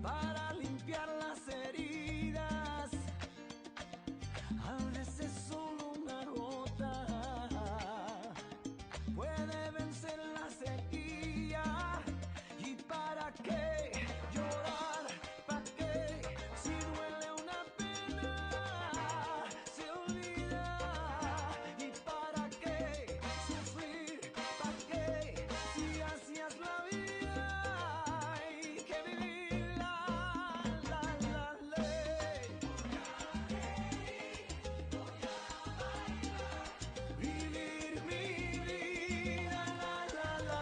para limpiar las heridas. A veces solo una gota puede vencer la sequía. ¿Y para qué llorar? ¿Para qué? Si duele una pena, se olvida. ¿Y para qué sufrir? ¿Para qué? Si hacías la vida, hay que vivirla, la ley. Vivir mi vida, la.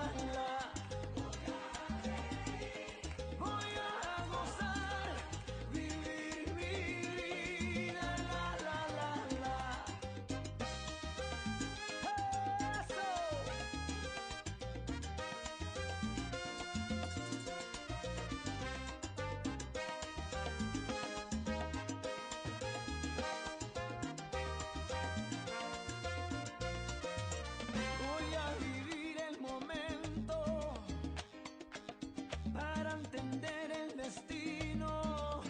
Voy a gozar, vivir mi vida, la. Eso. Voy a vivir el momento para entender el destino.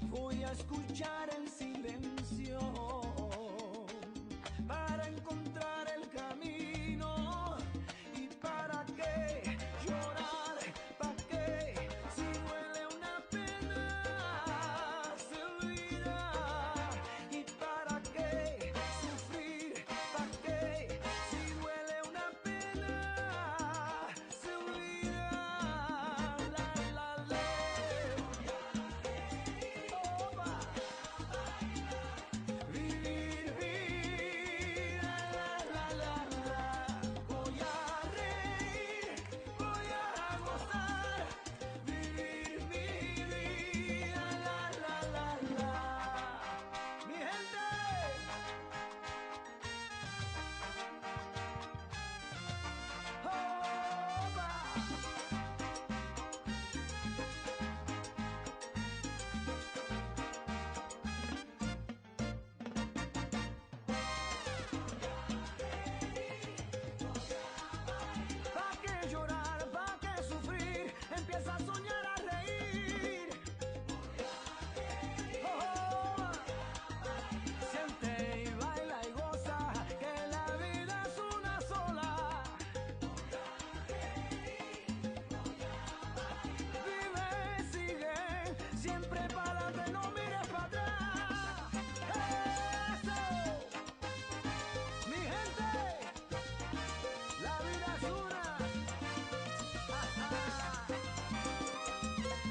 Voy a escuchar el silencio para encontrar el camino. ¿Y para qué llorar? ¿Para qué? Si duele una pena, se olvida. ¿Y para qué sufrir? ¿Para qué? Si duele una pena, se olvida. La ley. Opa. Vivir vida, la. Voy a reír, voy a gozar, vivir mi vida, la. Mi gente. Opa. ¿Pa' qué llorar? ¿Pa' qué sufrir? Empieza a soñar, a reír. Oh, siente y baila y goza, que la vida es una sola. Vive, sigue, siempre para adelante, no mires para atrás. Eso, mi gente, la vida es una.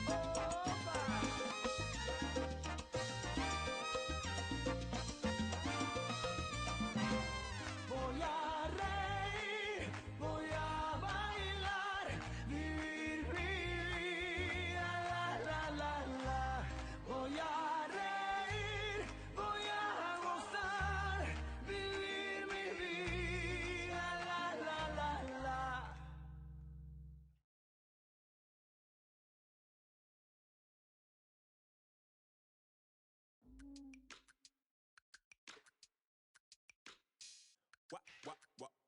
Opa. Voy a reír, voy a bailar, vivir mi vida, la. Voy a reír, voy a gozar, vivir mi vida, la.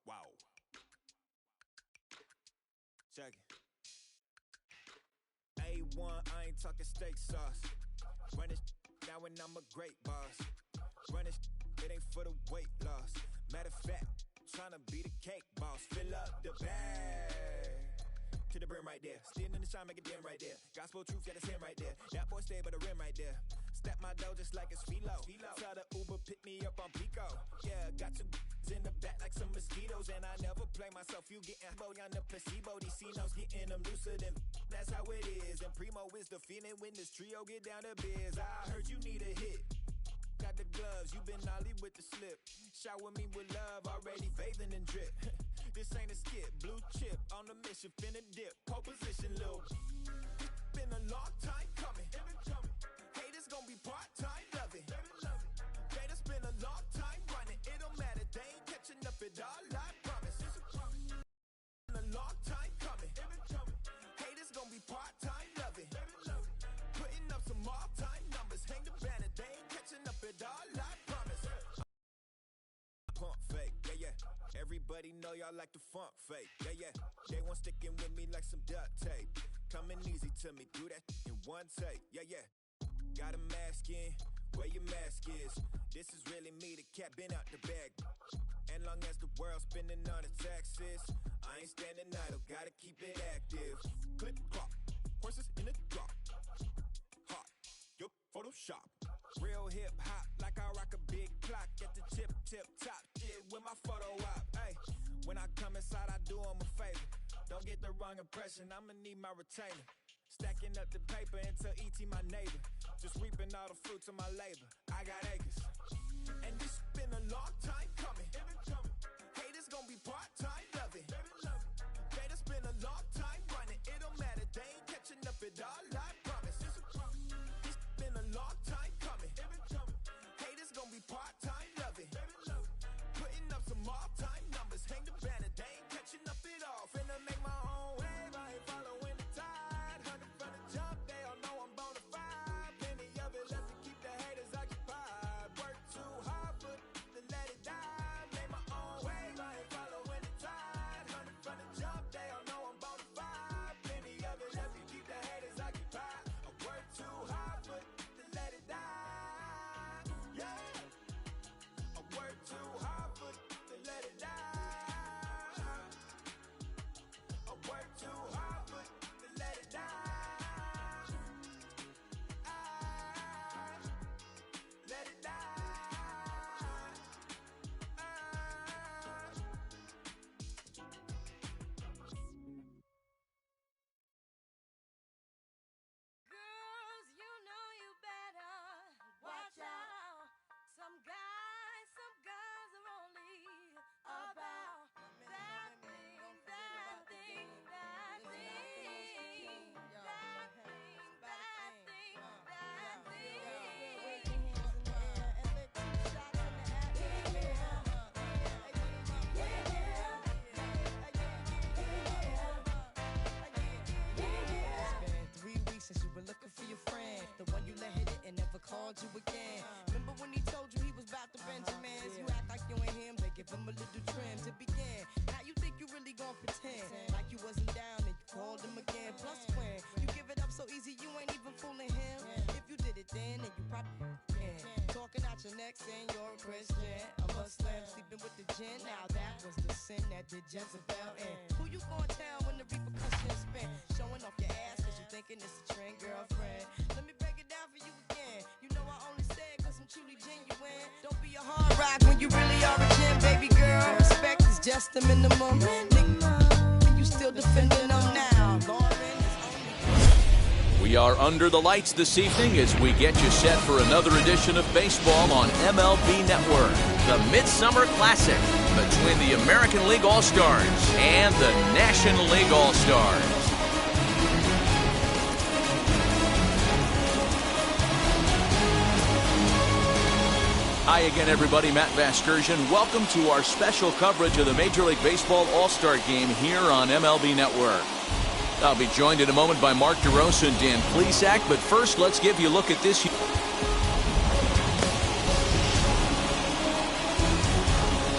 Wow. Check it. A1, I ain't talking steak sauce. Run it now and I'm a great boss. Run it ain't for the weight loss. Matter of fact, tryna be the cake boss. Fill up the bag to the brim right there. Standing in the shine, make it dim right there. Gospel truth, got his hand right there. That boy stay by the rim right there. Step my dough just like it's philo. Tell the Uber pick me up on Pico. Yeah, got two in the back like some mosquitoes, and I never play myself. You getting bold on the placebo. These C-notes getting them looser than. That's how it is. And primo is the feeling when this trio get down to biz. I heard you need a hit. Got the gloves, you been ollie with the slip. Shower me with love, already bathing in drip. This ain't a skip, blue chip on the mission, finna dip. Pole position, little. Been a long time coming. Haters gon' be part-time loving. Haters been a long time running. It don't matter, they ain't catching up at all, I promise. Been a long time coming. Haters gon' be part-time loving. Putting up some all-time numbers. Hang the banner, they ain't catching up at all, I promise. Pump fake, yeah. Everybody know y'all like the funk fake, yeah. They want sticking with me like some duct tape. coming easy to me. Do that in one take. Yeah, yeah. Got a mask in, where your mask is. This is really me, the cat been out the bag. And long as the world's spending on the taxes, I ain't standing idle, gotta keep it active. Click clock, horses in the drop. Hot, yup, Photoshop. Real hip hop, like I rock a big clock at the tip top. Shit with my photo op. Hey, when I come inside, I do 'em a favor. Don't get the wrong impression, I'ma need my retainer. Stacking up the paper until E.T. my neighbor. Just reaping all the fruits of my labor. I got acres. And this been a long time coming. Haters gonna be part-time loving. Haters been a long time running. It don't matter, they ain't catching up at all, I promise. This been a long time coming. Haters gonna be part-time loving. Putting up some all-time numbers. Hang the banner, they ain't catching up at all. Finna make my own wave, I ain't following the tide. 100 from the jump, they all know I'm bona fide. Plenty of it left to keep the haters occupied. Work too hard, but to let it die. Make my own wave, I ain't following the tide. 100 from the jump, they all know I'm bona fide. Plenty of it left to keep the haters occupied. I work too hard, but to let it die. Yeah, I work too hard, but to let it die. I work too hard, but to let it die. Let it die. Girls, you know you better watch out. Some girls are only about that thing, that thing, that thing, that thing, that thing, that It's been 3 weeks since you were looking for your friend, the one you let hit it and never called you again. Remember when he told you he was about to Benjamins? You act like you ain't him, they give him a little trim to begin. Now you think you really gon' pretend like you wasn't down and you called him again. Plus when you give it up so easy, you ain't even fooling him. If you did it then you probably can. Talking out your neck saying you're a Christian, a Muslim, sleeping with the gin. Now that was the sin that did Jezebel in. Who you gonna tell when the repercussions spin? Showing off your ass cause you thinking it's a trend, girlfriend. Let me break it down for you again. You know I only said cause I'm truly genuine. Don't be a hard rock when you really are a gem, baby girl. Respect is just the minimum. Nigga, you still defending them now. Lauren is only... We are under the lights this evening as we get you set for another edition of baseball on MLB Network. The Midsummer Classic between the American League All-Stars and the National League All-Stars. Hi again, everybody. Matt Vasgersian. Welcome to our special coverage of the Major League Baseball All-Star Game here on MLB Network. I'll be joined in a moment by Mark DeRosa and Dan Plesac, but first, let's give you a look at this.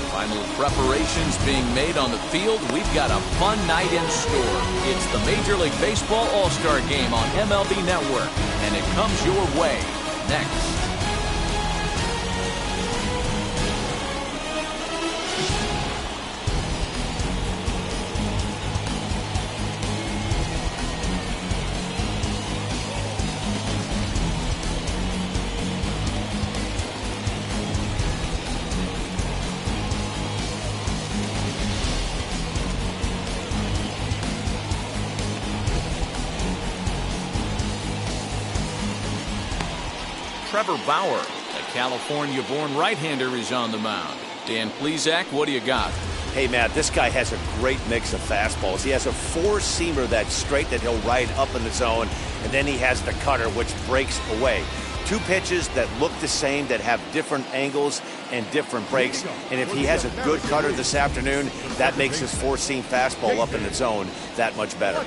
Final preparations being made on the field. We've got a fun night in store. It's the Major League Baseball All-Star Game on MLB Network, and it comes your way next. Trevor Bauer, a California-born right-hander, is on the mound. Dan Plesac, what do you got? Hey, Matt, this guy has a great mix of fastballs. He has a four-seamer that's straight that he'll ride up in the zone, and then he has the cutter, which breaks away. Two pitches that look the same, that have different angles and different breaks. And if he has a good cutter this afternoon, that makes his four-seam fastball up in the zone that much better.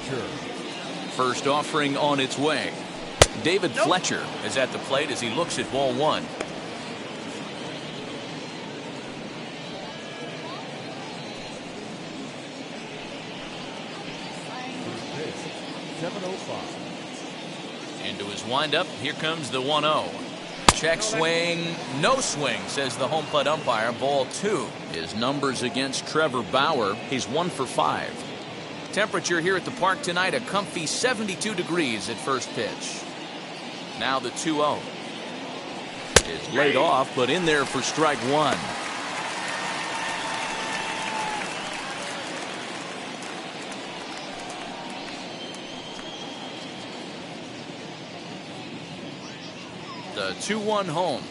First offering on its way. David Fletcher is at the plate as he looks at ball one. 105. Into his windup. Here comes the 1-0. Check swing. No swing, says the home plate umpire. Ball 2. His numbers against Trevor Bauer. He's 1 for 5. Temperature here at the park tonight, a comfy 72 degrees at first pitch. Now the 2-0. It's laid off, but in there for strike 1. The 2-1 home.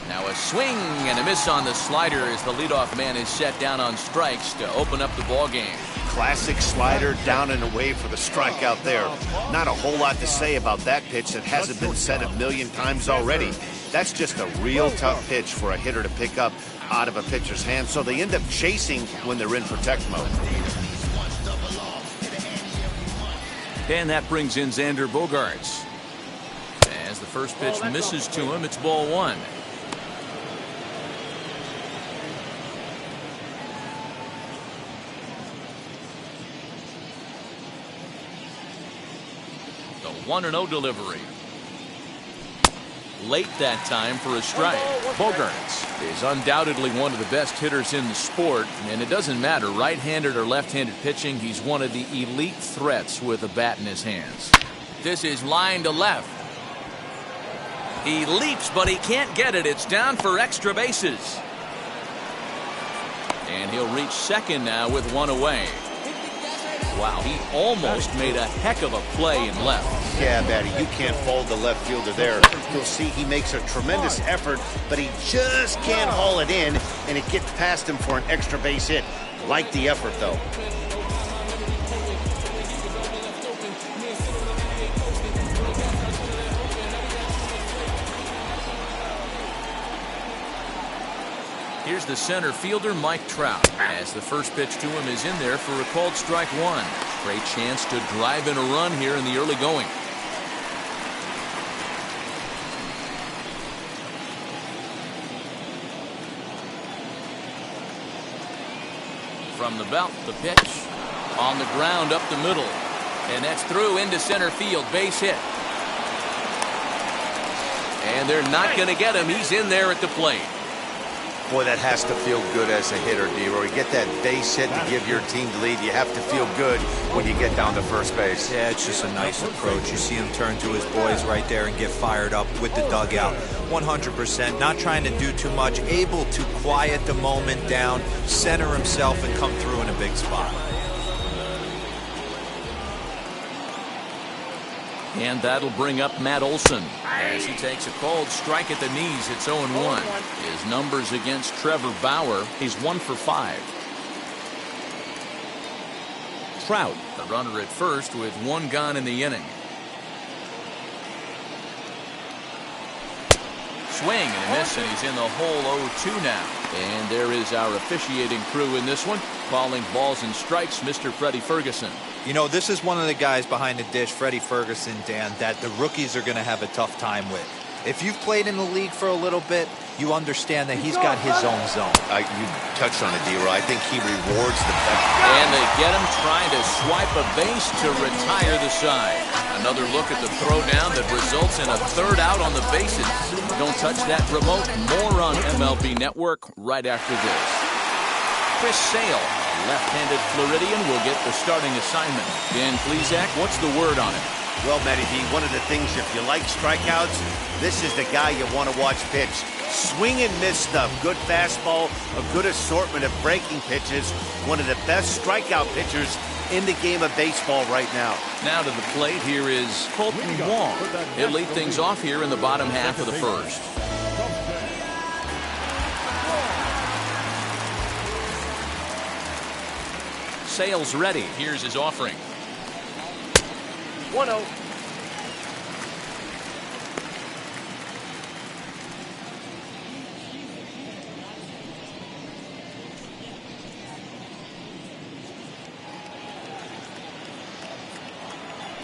Now a swing and a miss on the slider as the leadoff man is set down on strikes to open up the ball game. Classic slider down and away for the strikeout there. Not a whole lot to say about that pitch that hasn't been said a million times already. That's just a real tough pitch for a hitter to pick up out of a pitcher's hand, so they end up chasing when they're in protect mode. And that brings in Xander Bogaerts. As the first pitch misses to him, it's ball 1. The 1-0 delivery. Late that time for a strike. Bogaerts is undoubtedly one of the best hitters in the sport, and it doesn't matter right-handed or left-handed pitching. He's one of the elite threats with a bat in his hands. This is line to left. He leaps, but he can't get it. It's down for extra bases. And he'll reach second now with 1 away. Wow, he almost made a heck of a play in left. Yeah, Matty, you can't fault the left fielder there. You'll see he makes a tremendous effort, but he just can't haul it in, and it gets past him for an extra base hit. Like the effort, though. Here's the center fielder, Mike Trout, as the first pitch to him is in there for a called strike 1. Great chance to drive in a run here in the early going. From the belt, the pitch on the ground up the middle, and that's through into center field, base hit. And they're not going to get him. He's in there at the plate. Boy, that has to feel good as a hitter, D-Roy. Get that base hit to give your team the lead. You have to feel good when you get down to first base. Yeah, it's just a nice approach. You see him turn to his boys right there and get fired up with the dugout. 100%, not trying to do too much, able to quiet the moment down, center himself, and come through in a big spot. And that'll bring up Matt Olson as he takes a called strike at the knees. It's 0-1. His numbers against Trevor Bauer, he's 1 for 5. Trout, the runner at first with 1 gone in the inning. Swing and a miss, and he's in the hole 0-2 now. And there is our officiating crew in this one, calling balls and strikes, Mr. Freddie Ferguson. You know, this is one of the guys behind the dish, Freddie Ferguson, Dan, that the rookies are going to have a tough time with. If you've played in the league for a little bit, you understand that he's got his own zone. You touched on it, D-Roy. I think he rewards the best. And they get him trying to swipe a base to retire the side. Another look at the throwdown that results in a third out on the bases. Don't touch that remote. More on MLB Network right after this. Chris Sale, left-handed Floridian, will get the starting assignment. Dan Plesac, what's the word on it? Well, Matty D, one of the things, if you like strikeouts, this is the guy you want to watch pitch. Swing and miss stuff. Good fastball, a good assortment of breaking pitches. One of the best strikeout pitchers in the game of baseball right now. Now to the plate, here is Colton Wong. He'll lead things off here in the bottom half of the first. Sales ready. Here's his offering. 1-0.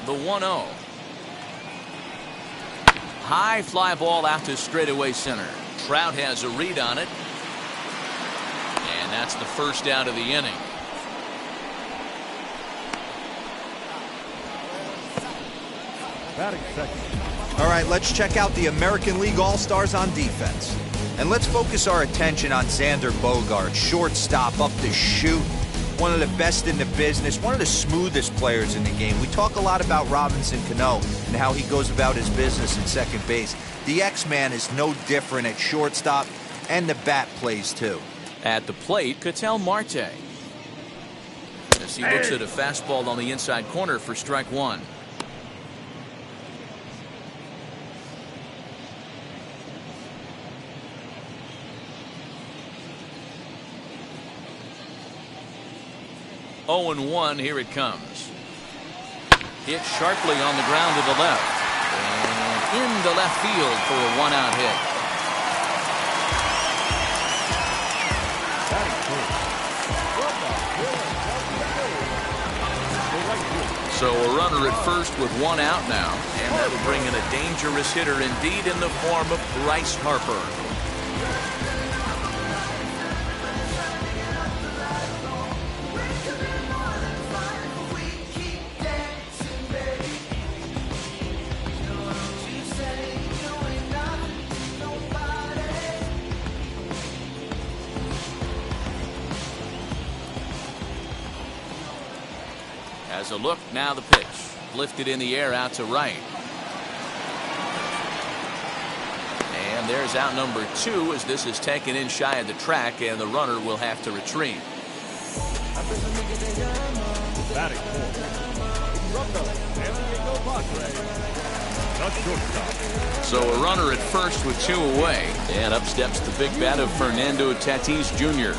The 1-0. High fly ball out to straightaway center. Trout has a read on it. And that's the first out of the inning. All right, let's check out the American League All-Stars on defense. And let's focus our attention on Xander Bogaerts, shortstop, up to shoot. One of the best in the business, one of the smoothest players in the game. We talk a lot about Robinson Cano and how he goes about his business in second base. The X-Man is no different at shortstop, and the bat plays too. At the plate, Ketel Marte. As he looks at a fastball on the inside corner for strike one. Oh, 0-1, here it comes. Hit sharply on the ground to the left. And into left field for a one-out hit. So a runner at first with one out now. And that'll bring in a dangerous hitter indeed in the form of Bryce Harper. As a look, now the pitch. Lifted in the air out to right. And there's out number 2 as this is taken in shy of the track and the runner will have to retreat. Batting So a runner at first with 2 away. And up steps the big bat of Fernando Tatis Jr.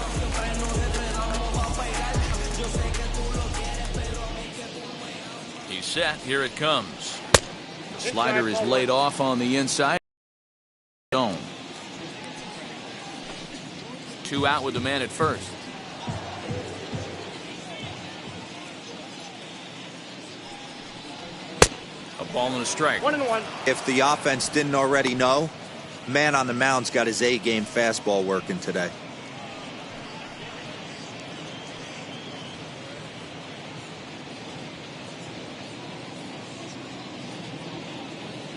Set. Here it comes. The slider is laid off on the inside. 2 out with the man at first. A ball and a strike. 1-1. If the offense didn't already know, man on the mound's got his A-game fastball working today.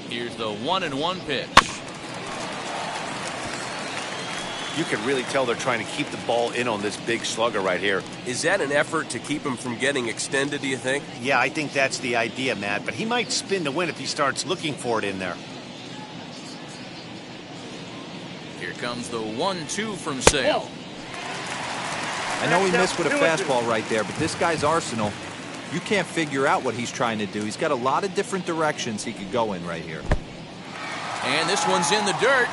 Here's the 1-1 pitch. You can really tell they're trying to keep the ball in on this big slugger right here. Is that an effort to keep him from getting extended, do you think? Yeah, I think that's the idea, Matt. But he might spin to win if he starts looking for it in there. Here comes the 1-2 from Sale. I know he missed with a fastball right there, but this guy's arsenal, you can't figure out what he's trying to do. He's got a lot of different directions he could go in right here. And this one's in the dirt.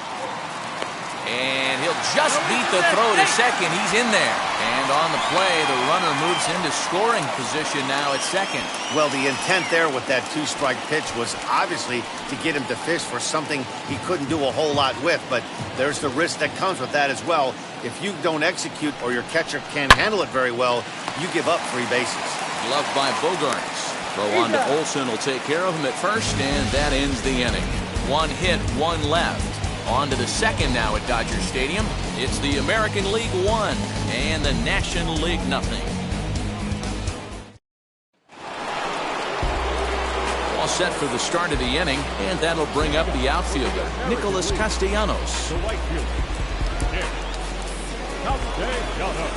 And he'll just beat the throw to second. He's in there. And on the play, the runner moves into scoring position now at second. Well, the intent there with that 2-strike pitch was obviously to get him to fish for something he couldn't do a whole lot with. But there's the risk that comes with that as well. If you don't execute or your catcher can't handle it very well, you give up 3 bases. Gloved by Bogaerts. Throw on to Olsen will take care of him at first, and that ends the inning. 1 hit, 1 left. On to the second now at Dodger Stadium. It's the American League 1 and the National League 0. All set for the start of the inning, and that'll bring up the outfielder, Nicholas Castellanos. The right fielder, Castellanos.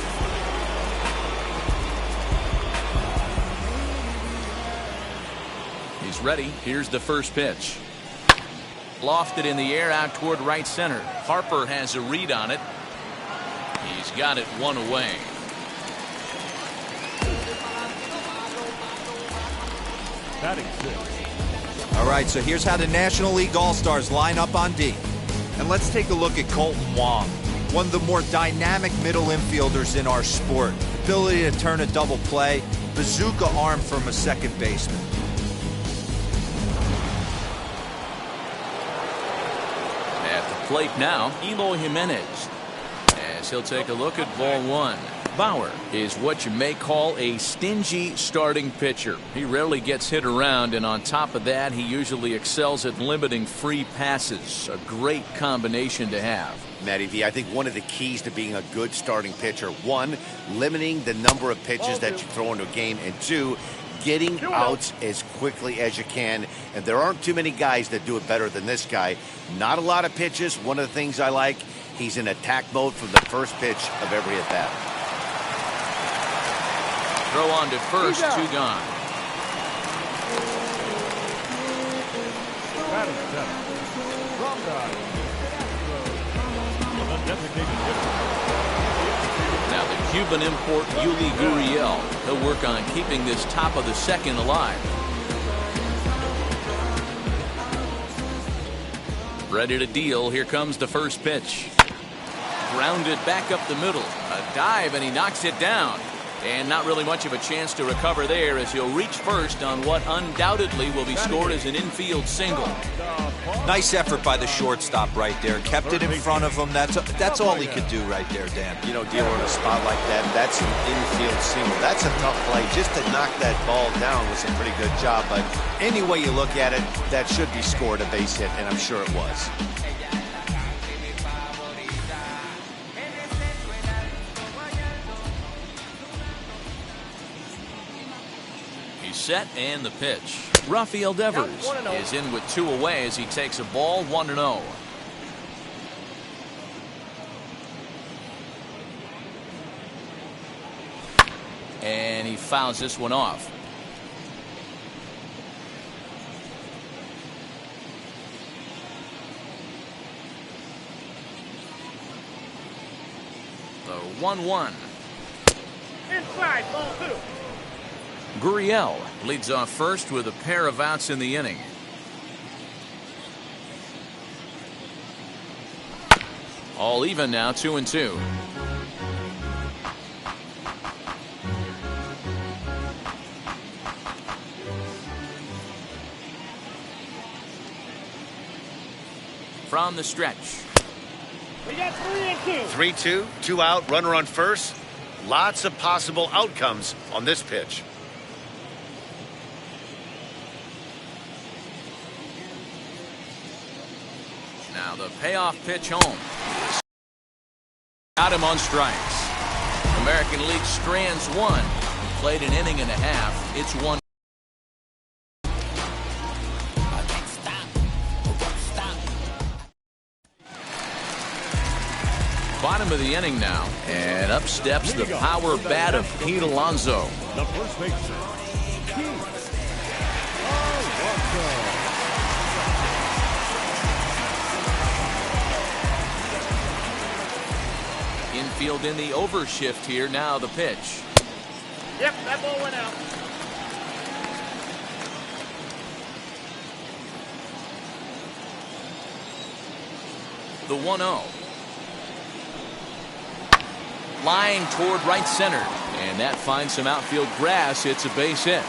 He's ready. Here's the first pitch. Lofted in the air out toward right center. Harper has a read on it. He's got it 1 away. Batting 6. All right, so here's how the National League All-Stars line up on D. And let's take a look at Colton Wong, one of the more dynamic middle infielders in our sport. Ability to turn a double play, bazooka arm from a second baseman. At the plate now, Eloy Jimenez. As he'll take a look at ball 1. Bauer is what you may call a stingy starting pitcher. He rarely gets hit around, and on top of that, he usually excels at limiting free passes. A great combination to have. Matty V, I think one of the keys to being a good starting pitcher, one, limiting the number of pitches that you throw into a game, and two, getting outs as quickly as you can. And there aren't too many guys that do it better than this guy. Not a lot of pitches. One of the things I like, he's in attack mode from the first pitch of every at-bat. Throw on to first, 2 gone. Batting seven. From God. Now the Cuban import Yuli Gurriel. He'll work on keeping this top of the second alive. Ready to deal. Here comes the first pitch. Grounded back up the middle. A dive, and he knocks it down. And not really much of a chance to recover there, as he'll reach first on what undoubtedly will be scored as an infield single. Nice effort by the shortstop right there. Kept it in front of him. That's all he could do right there, Dan. You know, dealing in a spot like that, that's an infield single. That's a tough play. Just to knock that ball down was a pretty good job. But any way you look at it, that should be scored a base hit, and I'm sure it was. Set and the pitch. Rafael Devers is in with 2 away as he takes a ball 1-0. And he fouls this one off. The 1-1. Inside, ball 2. Gurriel leads off first with a pair of outs in the inning. All even now, 2-2. From the stretch. We got 3-2. 3-2, 2 out, runner on first. Lots of possible outcomes on this pitch. Now the payoff pitch home. Got him on strikes. American League strands 1. Played an inning and a half. It's 1. Bottom of the inning now, and up steps the power bat of Pete Alonso. The first baseman, Pete Alonso. Infield in the overshift here. Now the pitch. Yep, that ball went out. The 1-0. Line toward right center, and that finds some outfield grass. It's a base hit.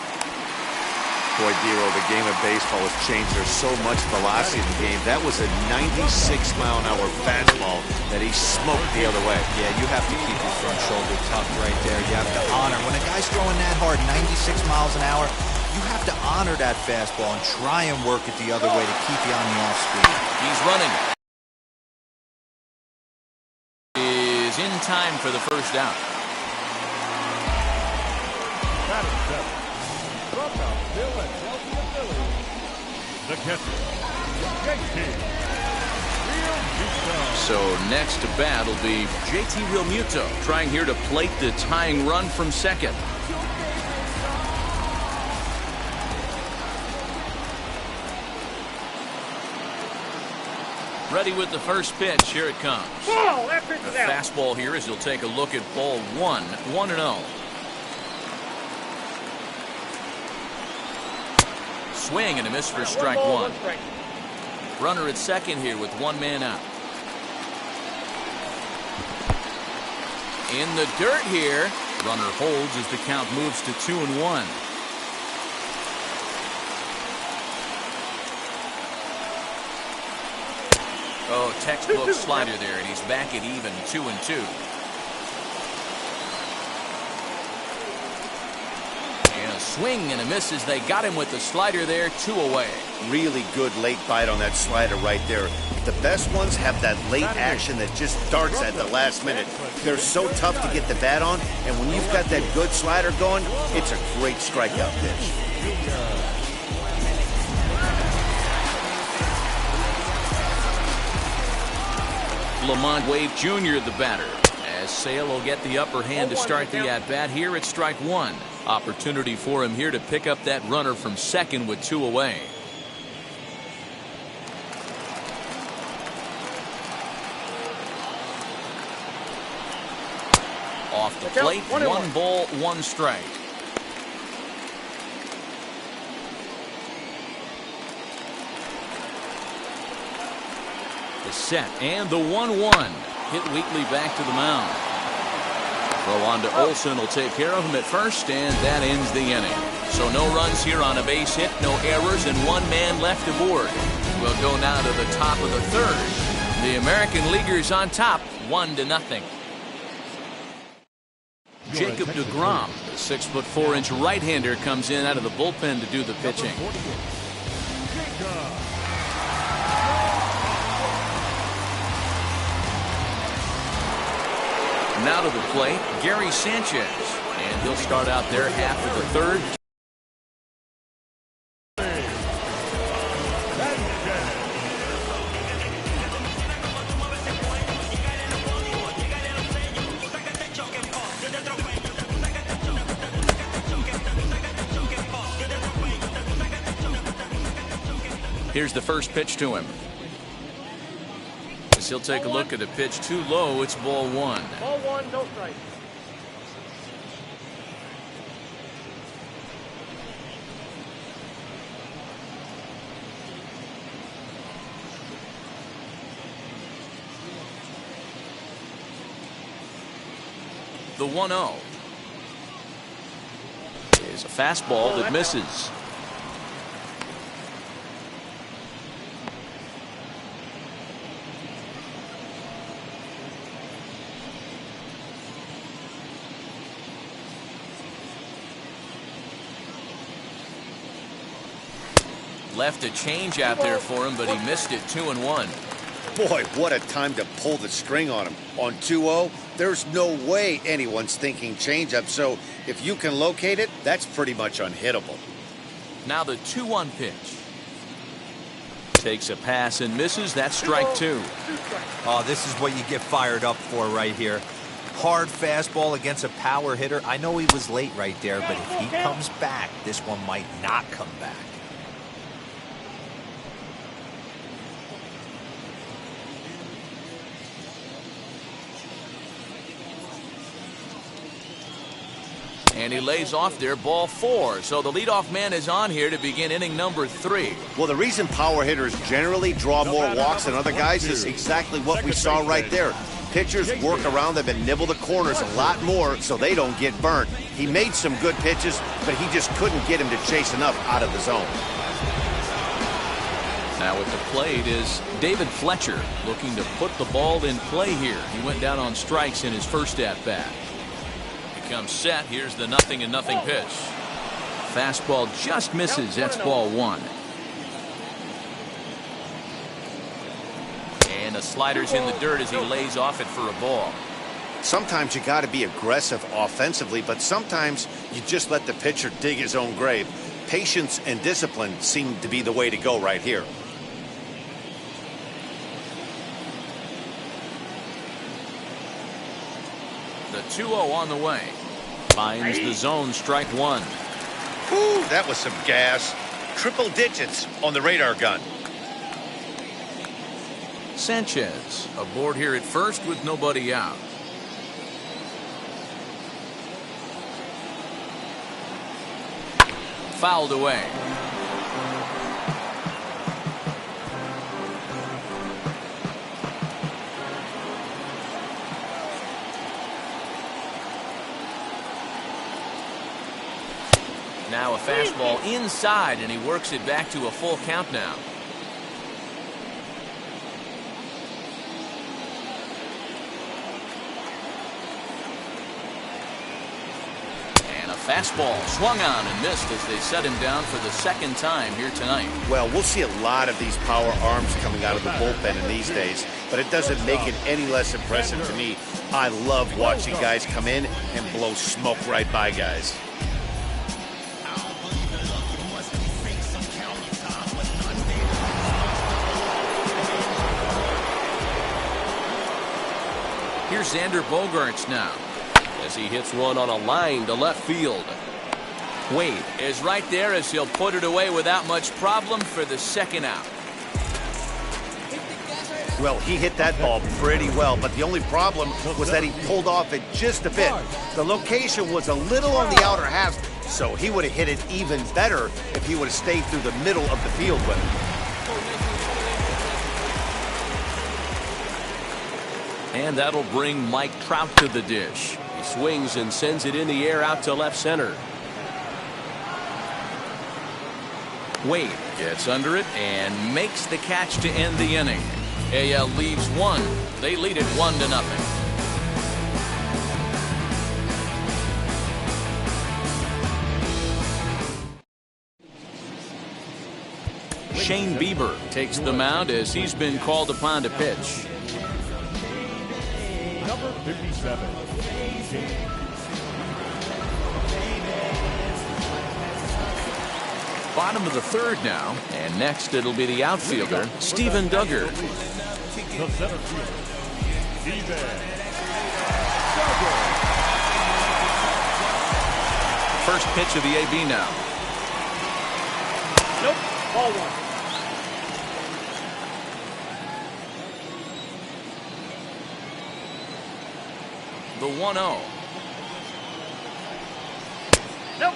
Boy, Dero, the game of baseball has changed. There's so much velocity in the game. That was a 96-mile-an-hour fastball that he smoked the other way. Yeah, you have to keep your front shoulder tucked right there. You have to honor. When a guy's throwing that hard, 96 miles an hour, you have to honor that fastball and try and work it the other way to keep you on the off speed. He's running. Is in time for the first out. Batting seven. From the Philadelphia Phillies, the catcher, JT Realmuto. So next to bat will be JT Realmuto, trying here to plate the tying run from second. Ready with the first pitch. Here it comes. Ball, that pitch A is out. fastball here as he'll take a look at ball 1, 1-0. Swing and a miss for strike 1. Runner at second here with 1 man out. In the dirt here. Runner holds as the count moves to 2-1. Oh, textbook slider there, and he's back at even 2-2. swing and a miss as they got him with the slider there, 2 away. Really good late bite on that slider right there. The best ones have that late action that just darts at the last minute. They're so tough to get the bat on, and when you've got that good slider going, it's a great strikeout pitch. Lamont Wade Jr. the batter, as Sale will get the upper hand to start the at-bat here at strike 1. Opportunity for him here to pick up that runner from second with 2 away. Off the plate, 1 ball, 1 strike. The set and the 1-1. Hit Wheatley back to the mound. Throw on to Olsen will take care of him at first, and that ends the inning. So no runs here on a base hit, no errors, and 1 man left aboard. We'll go now to the top of the 3rd. The American Leaguers on top, 1-0. Jacob deGrom, the 6'4" right-hander, comes in out of the bullpen to do the pitching. Now to the plate, Gary Sanchez, and he'll start out there half of the 3rd. Here's the first pitch to him. As he'll take a look at a pitch too low, it's ball 1. Ball 1, no strike. The 1-0 is a fastball that misses. Left a change out there for him, but he missed it. 2-1. Boy, what a time to pull the string on him. On 2-0, there's no way anyone's thinking changeup, so if you can locate it, that's pretty much unhittable. Now the 2-1 pitch. Takes a pass and misses. That's strike 2. Oh, this is what you get fired up for right here. Hard fastball against a power hitter. I know he was late right there, but if he comes back, this one might not come back. And he lays off there, ball 4. So the leadoff man is on here to begin inning number 3. Well, the reason power hitters generally draw more walks than other guys is exactly what we saw right there. Pitchers work around them and nibble the corners a lot more so they don't get burnt. He made some good pitches, but he just couldn't get him to chase enough out of the zone. Now at the plate is David Fletcher, looking to put the ball in play here. He went down on strikes in his first at-bat. Comes set. Here's the 0-0 pitch. Fastball just misses. That's ball 1. And the slider's in the dirt as he lays off it for a ball. Sometimes you got to be aggressive offensively, but sometimes you just let the pitcher dig his own grave. Patience and discipline seem to be the way to go right here. The 2-0 on the way. Finds the zone, strike 1. Whew, that was some gas. Triple digits on the radar gun. Sanchez aboard here at first with nobody out. Fouled away. Now a fastball inside, and he works it back to a full count now. And a Fastball swung on and missed as they set him down for the second time here tonight. Well, we'll see a lot of these power arms coming out of the bullpen in these days, but it doesn't make it any less impressive to me. I love watching guys come in and blow smoke right by guys. Here's Xander Bogaerts now as he hits one on a line to left field. Wade is right there as he'll put it away without much problem for the second out. Well, he hit that ball pretty well, but the only problem was that he pulled off it just a bit. The location was a little on the outer half, so he would have hit it even better if he would have stayed through the middle of the field with it. And that'll bring Mike Trout to the dish. He swings and sends it in the air out to left center. Wade gets under it and makes the catch to end the inning. AL leaves one. They lead it 1-0. Shane Bieber takes the mound as he's been called upon to pitch. Number 57. Bottom of the third now, and next it'll be the outfielder, Steven Duggar. The center fielder, Steven Duggar. First pitch of the AB now. Nope, ball one. The 1-0. Nope.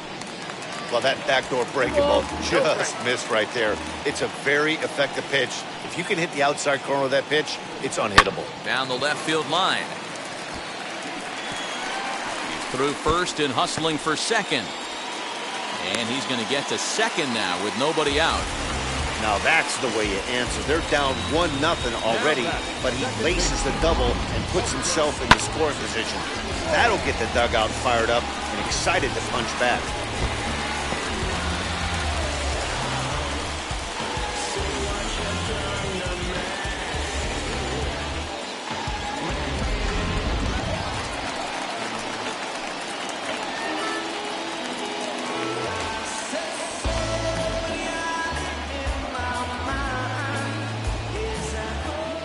Well, that backdoor breaking ball just missed right there. It's a very effective pitch. If you can hit the outside corner of that pitch, it's unhittable. Down the left field line. He's through first and hustling for second. And he's going to get to second now with nobody out. Now that's the way you answer. They're down 1-0 already, but he laces the double and puts himself in the scoring position. That'll get the dugout fired up and excited to punch back.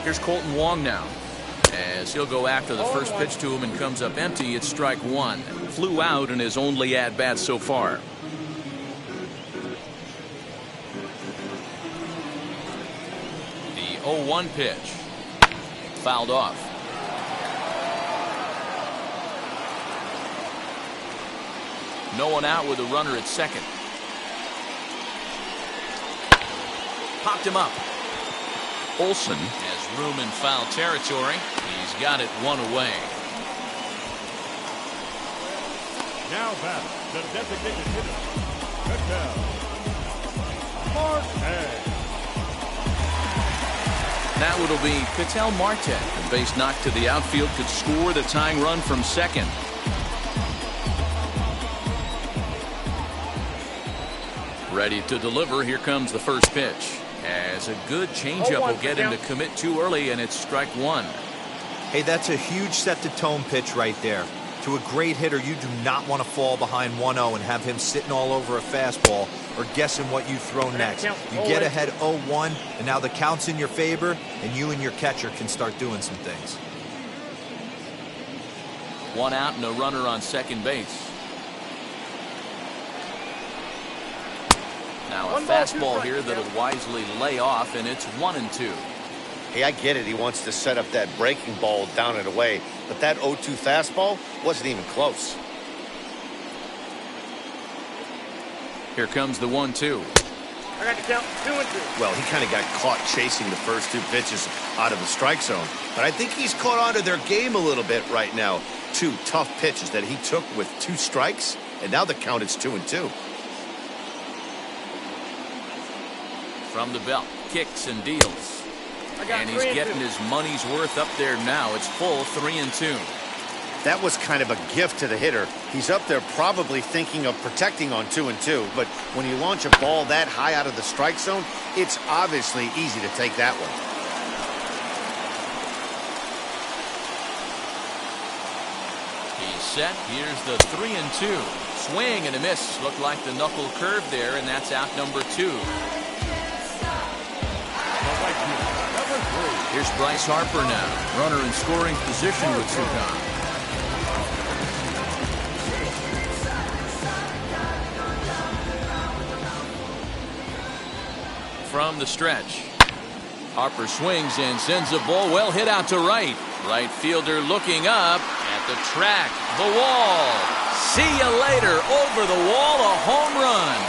Here's Colton Wong now as he'll go after the first pitch to him and comes up empty. It's strike one. Flew out in his only at-bat so far. The 0-1 pitch. Fouled off. No one out with a runner at second. Popped him up. Olsen has room in foul territory. He's got it one away. Now back, the designated hitter, Ketel Marte. Now it'll be Ketel Marte. The base knock to the outfield could score the tying run from second. Ready to deliver. Here comes the first pitch. As a good changeup will get him to commit too early, and it's strike one. Hey, that's a huge set-the-tone pitch right there. To a great hitter, you do not want to fall behind 1-0 and have him sitting all over a fastball or guessing what you throw next. You get ahead 0-1, and now the count's in your favor, and you and your catcher can start doing some things. One out and a runner on second base. Now a fastball here that'll wisely lay off, and it's 1-2. Hey, I get it. He wants to set up that breaking ball down and away, but that 0-2 fastball wasn't even close. Here comes the 1-2. I got the count 2-2. Well, he kind of got caught chasing the first two pitches out of the strike zone, but I think he's caught on to their game a little bit right now. Two tough pitches that he took with 2 strikes, and now the count is 2-2. From the belt, kicks and deals. And he's getting his money's worth up there now. It's full 3-2. That was kind of a gift to the hitter. He's up there probably thinking of protecting on 2-2, but when you launch a ball that high out of the strike zone, it's obviously easy to take that one. He's set. Here's the 3-2. Swing and a miss. Looked like the knuckle curve there, and that's out number 2. Here's Bryce Harper now. Runner in scoring position with 2 down. From the stretch, Harper swings and sends a ball well hit out to right. Right fielder looking up at the track, the wall. See you later. Over the wall, a home run.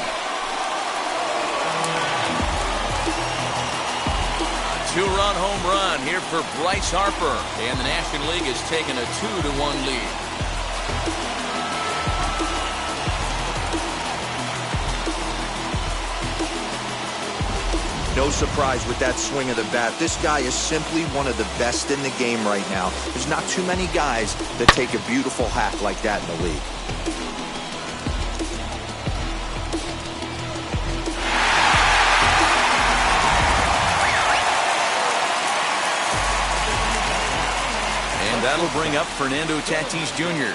A 2-run home run here for Bryce Harper, and the National League has taken a 2-1 lead. No surprise with that swing of the bat. This guy is simply one of the best in the game right now. There's not too many guys that take a beautiful hack like that in the league. And that'll bring up Fernando Tatis Jr.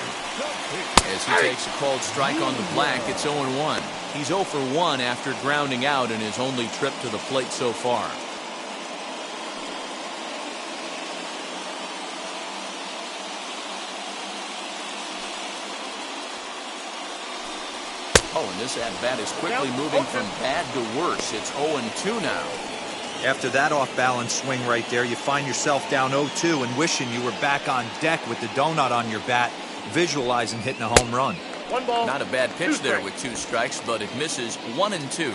as he takes a called strike on the black. It's 0-1. He's 0 for 1 after grounding out in his only trip to the plate so far. Oh, and this at-bat is quickly moving from bad to worse. It's 0-2 now. After that off-balance swing right there, you find yourself down 0-2 and wishing you were back on deck with the donut on your bat, visualizing hitting a home run. 1 ball. Not a bad pitch there with 2 strikes, but it misses 1-2.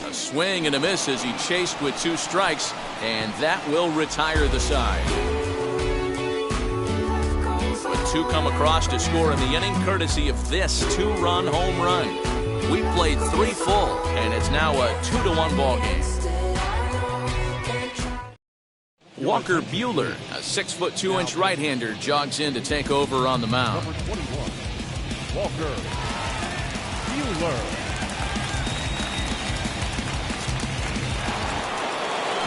A swing and a miss as he chased with 2 strikes, and that will retire the side. But 2 come across to score in the inning, courtesy of this 2-run home run. We played 3 full, and it's now a 2-1 ball game. Walker Buehler, a 6'2" right-hander, jogs in to take over on the mound. Number 21, Walker Buehler.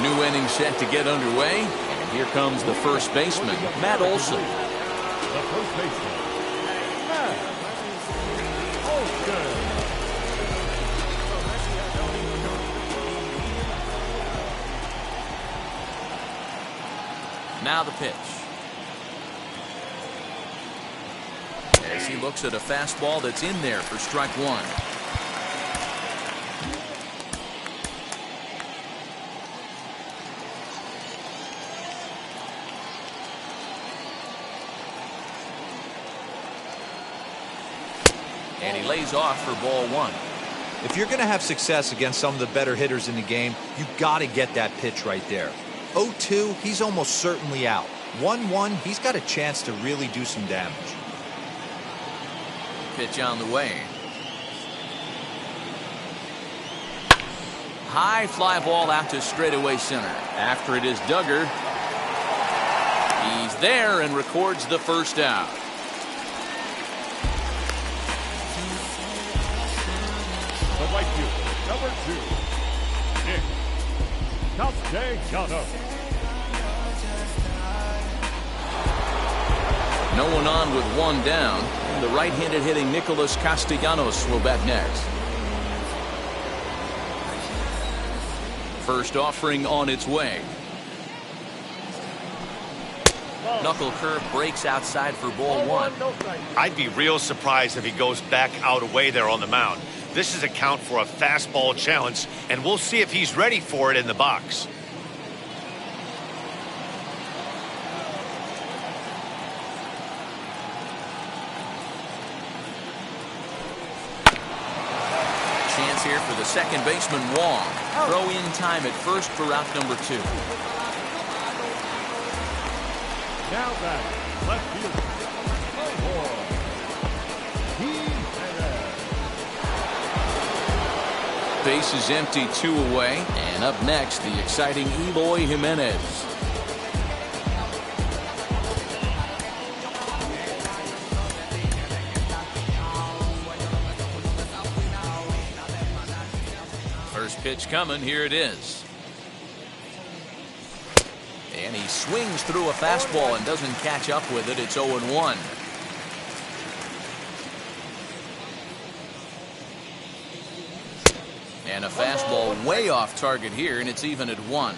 New inning set to get underway, and here comes the first baseman, Matt Olson. The first baseman, Matt Olson. Now the pitch. As he looks at a fastball that's in there for strike 1. And he lays off for ball 1. If you're going to have success against some of the better hitters in the game, you got to get that pitch right there. 0-2, he's almost certainly out. 1-1, he's got a chance to really do some damage. Pitch on the way. High fly ball out to straightaway center. After it is Duggar. He's there and records the first out. The right fielder, number 2, Nick Castellanos. No one on with 1 down. The right-handed hitting Nicholas Castellanos will bat next. First offering on its way. Knuckle curve breaks outside for ball 1. I'd be real surprised if he goes back out away there on the mound. This is a count for a fastball challenge, and we'll see if he's ready for it in the box. Chance here for the second baseman, Wong. Throw in time at first for out number 2. Now back, left fielder, Base is empty, 2 away. And up next, the exciting Eloy Jimenez. First pitch coming. Here it is. And he swings through a fastball and doesn't catch up with it. It's 0-1. And a fastball way off target here, and it's even at 1.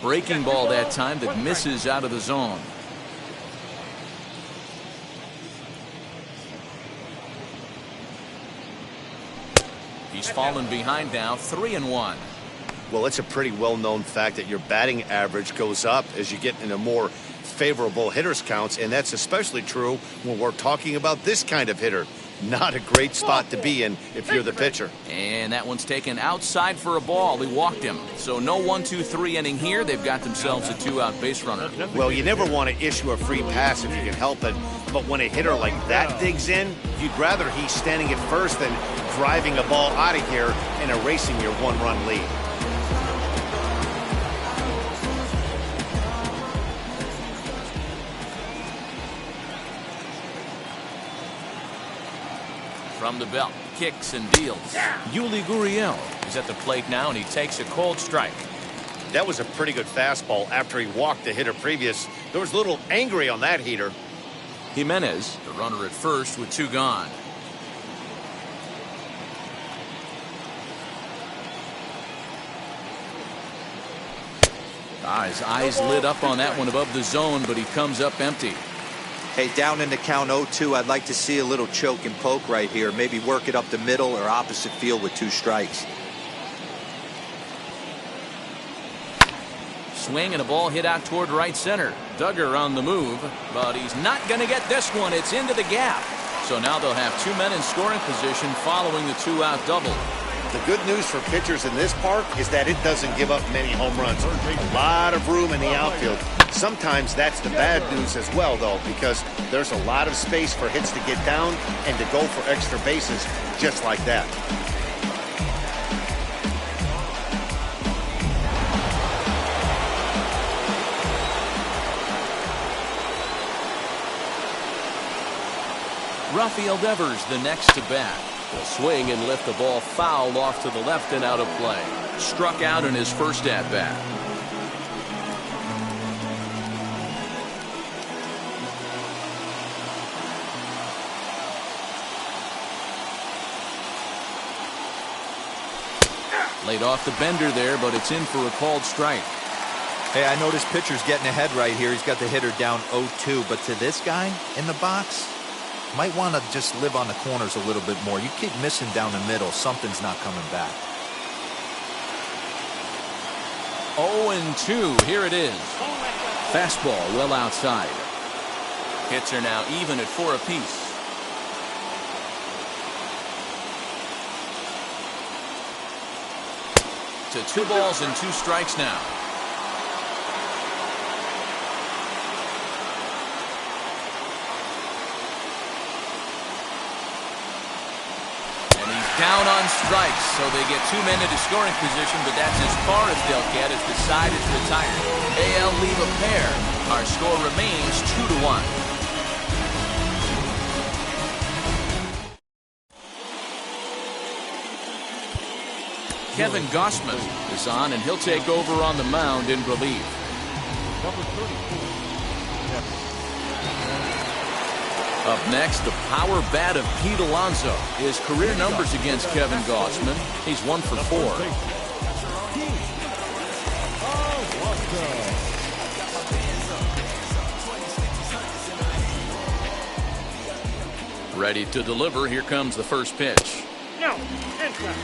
Breaking ball that time that misses out of the zone. He's fallen behind now, 3-1. Well, it's a pretty well-known fact that your batting average goes up as you get into more favorable hitters counts, and that's especially true when we're talking about this kind of hitter. Not a great spot to be in if you're the pitcher. And that one's taken outside for a ball. He walked him. So no 1-2-3 inning here. They've got themselves a 2-out base runner. Well, you never want to issue a free pass if you can help it. But when a hitter like that digs in, you'd rather he's standing at first than driving a ball out of here and erasing your one-run lead. From the belt, kicks and deals. Yuli Gurriel is at the plate now, and he takes a cold strike. That was a pretty good fastball after he walked the hitter previous. There was a little angry on that heater. Jimenez, the runner at first with 2 gone. His eyes lit up on that one above the zone, but he comes up empty. Hey, down in the count 0-2, I'd like to see a little choke and poke right here. Maybe work it up the middle or opposite field with 2 strikes. Swing and a ball hit out toward right center. Duggar on the move, but he's not going to get this one. It's into the gap. So now they'll have 2 men in scoring position following the 2-out double. The good news for pitchers in this park is that it doesn't give up many home runs. A lot of room in the outfield. Sometimes that's the bad news as well, though, because there's a lot of space for hits to get down and to go for extra bases just like that. Rafael Devers the next to bat. Will swing and lift the ball foul off to the left and out of play. Struck out in his first at bat. Laid off the bender there, but it's in for a called strike. Hey, I noticed pitcher's getting ahead right here. He's got the hitter down 0-2, but to this guy in the box, might want to just live on the corners a little bit more. You keep missing down the middle, something's not coming back. 0-2, here it is. Fastball well outside. Hits are now even at 4 apiece. To 2 balls and 2 strikes now. Down on strikes, so they get 2 men into scoring position, but that's as far as they'll get as the side is retired. AL leave a pair. Our score remains 2-1. Kevin Gausman is on, and he'll take over on the mound in relief. Number 34. Up next, the power bat of Pete Alonso. His career numbers against Kevin Gausman. He's 1 for 4. Ready to deliver. Here comes the first pitch. No, inside.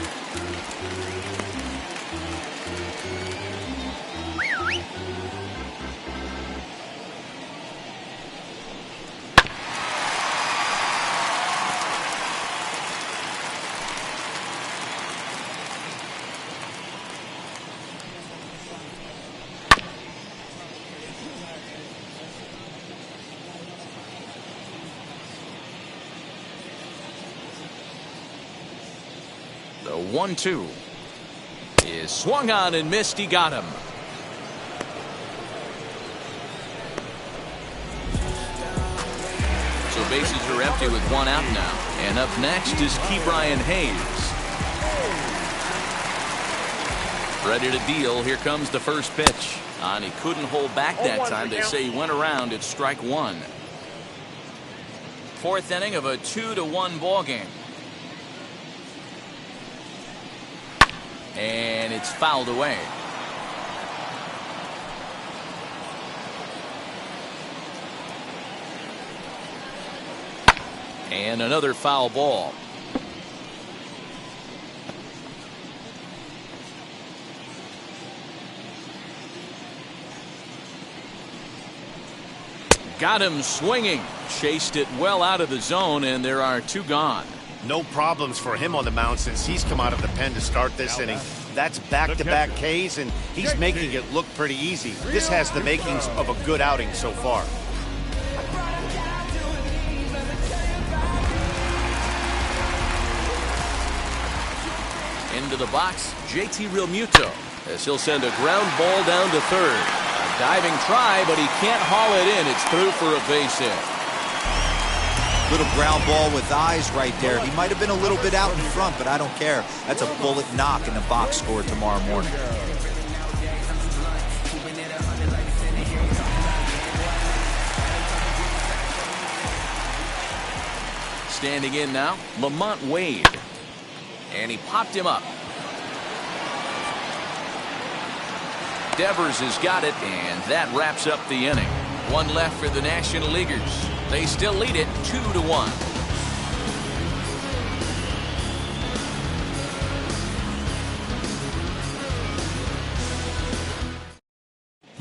The 1-2 is swung on and missed. He got him. So bases are empty with one out now. And up next is Ke'Bryan Hayes. Ready to deal. Here comes the first pitch. And he couldn't hold back that time. They say he went around. It's strike one. Fourth inning of a 2-1 ball game. And it's fouled away. And another foul ball. Got him swinging. Chased it well out of the zone, and there are two gone. No problems for him on the mound since he's come out of the pen to start this inning. That's back-to-back Ks, and he's making it look pretty easy. This has the makings of a good outing so far. Into the box, JT Realmuto, as he'll send a ground ball down to third. A diving try, but he can't haul it in. It's through for a base hit. Little ground ball with eyes right there. He might have been a little bit out in front, but I don't care. That's a bullet knock in the box score tomorrow morning. Standing in now, Lamont Wade. And he popped him up. Devers has got it, and that wraps up the inning. One left for the National Leaguers. They still lead it 2-1.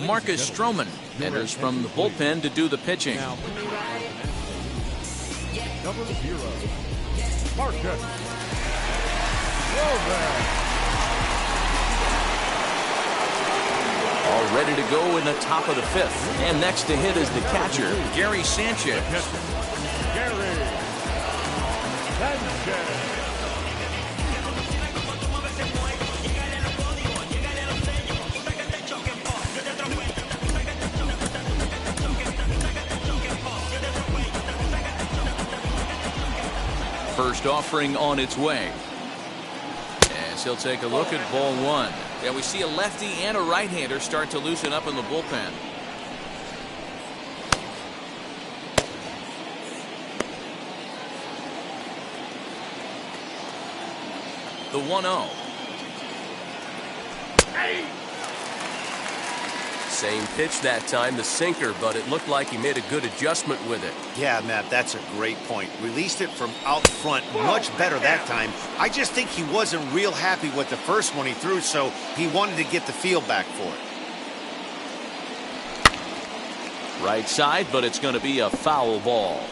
Marcus Stroman enters from the bullpen to do the pitching. Number 0, Marcus Stroman. All ready to go in the top of the fifth. And next to hit is the catcher, Gary Sanchez. Gary Sanchez. First offering on its way. As he'll take a look at ball one. Yeah, we see a lefty and a right-hander start to loosen up in the bullpen. The 1-0. Same pitch that time, the sinker, but it looked like he made a good adjustment with it. Yeah, Matt, that's a great point. Released it from out front much better that time. I just think he wasn't real happy with the first one he threw, so he wanted to get the feel back for it. Right side, but it's going to be a foul ball.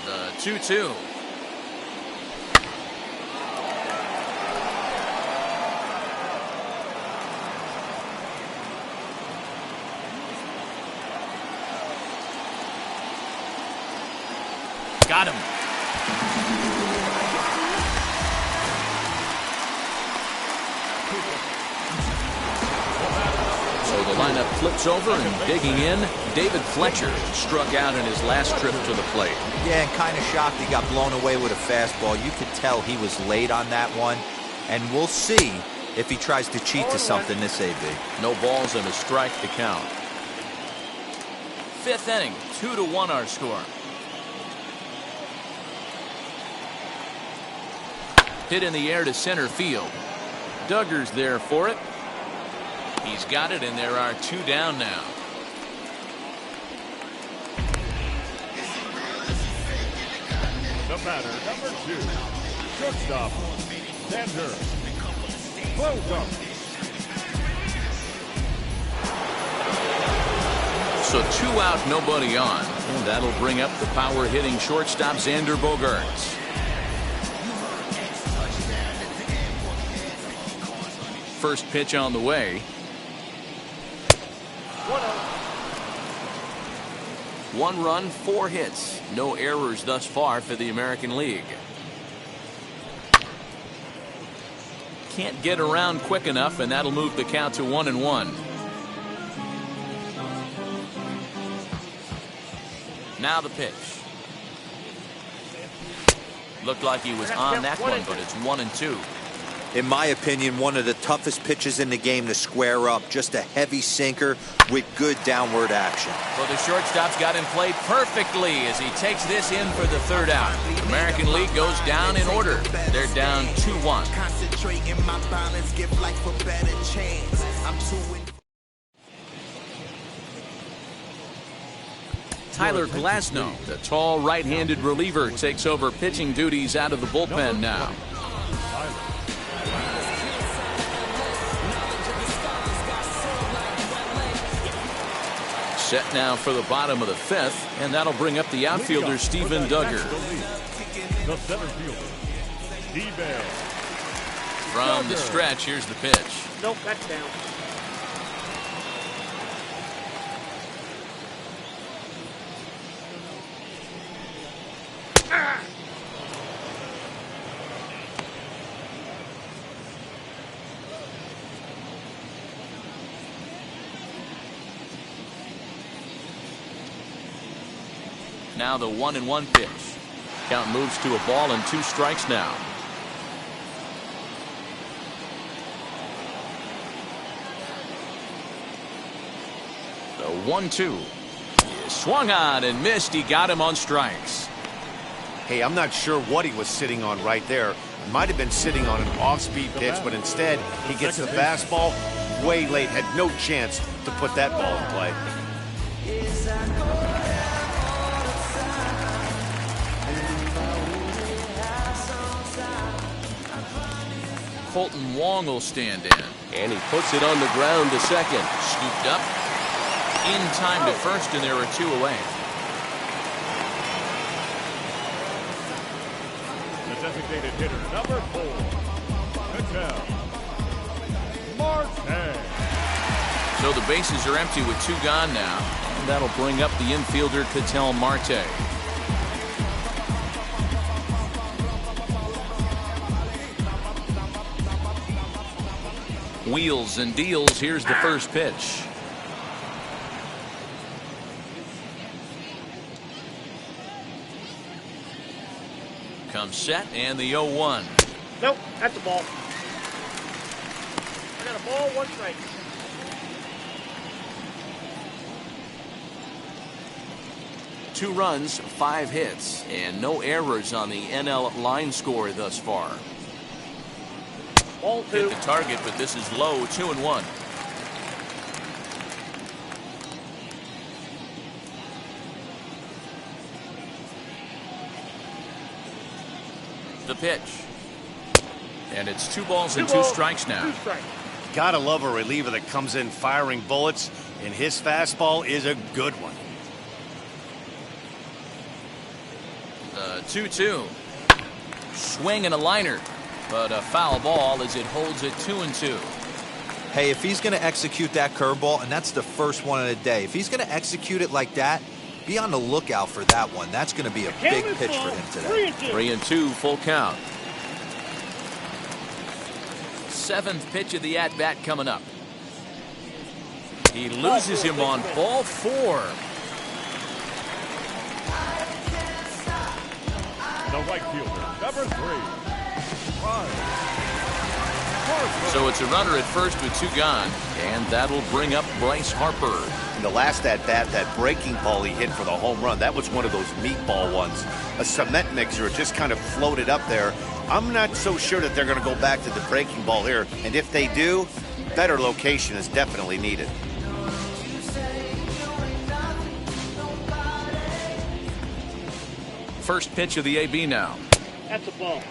The 2-2. Got him. So the lineup flips over, and digging in, David Fletcher struck out in his last trip to the plate. Yeah, and kind of shocked he got blown away with a fastball. You could tell he was late on that one. And we'll see if he tries to cheat to something this AB. No balls and a strike to count. Fifth inning, 2-1 our score. Hit in the air to center field. Duggar's there for it. He's got it, and there are two down now. The batter, number 2, shortstop, Xander Bogaerts. So 2 out, nobody on. And that'll bring up the power-hitting shortstop, Xander Bogaerts. First pitch on the way. 1 run, 4 hits. No errors thus far for the American League. Can't get around quick enough, and that'll move the count to 1-1. Now the pitch. Looked like he was on that one, but it's 1-2. In my opinion, one of the toughest pitches in the game to square up. Just a heavy sinker with good downward action. Well, the shortstop's got him played perfectly as he takes this in for the third out. The American League goes down in order. They're down 2-1. Tyler Glasnow, the tall right-handed reliever, takes over pitching duties out of the bullpen now. Set now for the bottom of the fifth, and that'll bring up the outfielder Stephen Duggar. The center fielder, Stephen. From the stretch, here's the pitch. Nope, that's down. Now the 1-1 pitch. Count moves to a ball and 2 strikes now. The 1-2. Swung on and missed. He got him on strikes. Hey, I'm not sure what he was sitting on right there. Might have been sitting on an off-speed pitch, but instead he gets the fastball way late. Had no chance to put that ball in play. Colton Wong will stand in. And he puts it on the ground to second. Scooped up. In time to first, and there are 2 away. The designated hitter, number 4, Cattell Marte. So the bases are empty with 2 gone now. And that'll bring up the infielder Cattell Marte. Wheels and deals. Here's the first pitch. Comes set and the 0-1. Nope, that's a ball. I got a ball, 1 strike. Two runs, 5 hits, and no errors on the NL line score thus far. Ball 2. Hit the target, but this is low. 2-1. The pitch. And it's 2 balls and 2 strikes now. 2 strikes. Gotta love a reliever that comes in firing bullets, and his fastball is a good one. The 2-2. Swing and a liner, but a foul ball as it holds it 2-2. Hey, if he's going to execute that curveball, and that's the first one of the day, if he's going to execute it like that, be on the lookout for that one. That's going to be a big pitch for him today. 3-2, full count. 7th pitch of the at-bat coming up. He loses him on ball 4. The right fielder, number 3, So it's a runner at first with 2 gone, and that'll bring up Bryce Harper. In the last at-bat, that breaking ball he hit for the home run, that was one of those meatball ones. A cement mixer just kind of floated up there. I'm not so sure that they're going to go back to the breaking ball here, and if they do, better location is definitely needed. First pitch of the AB now. That's a ball.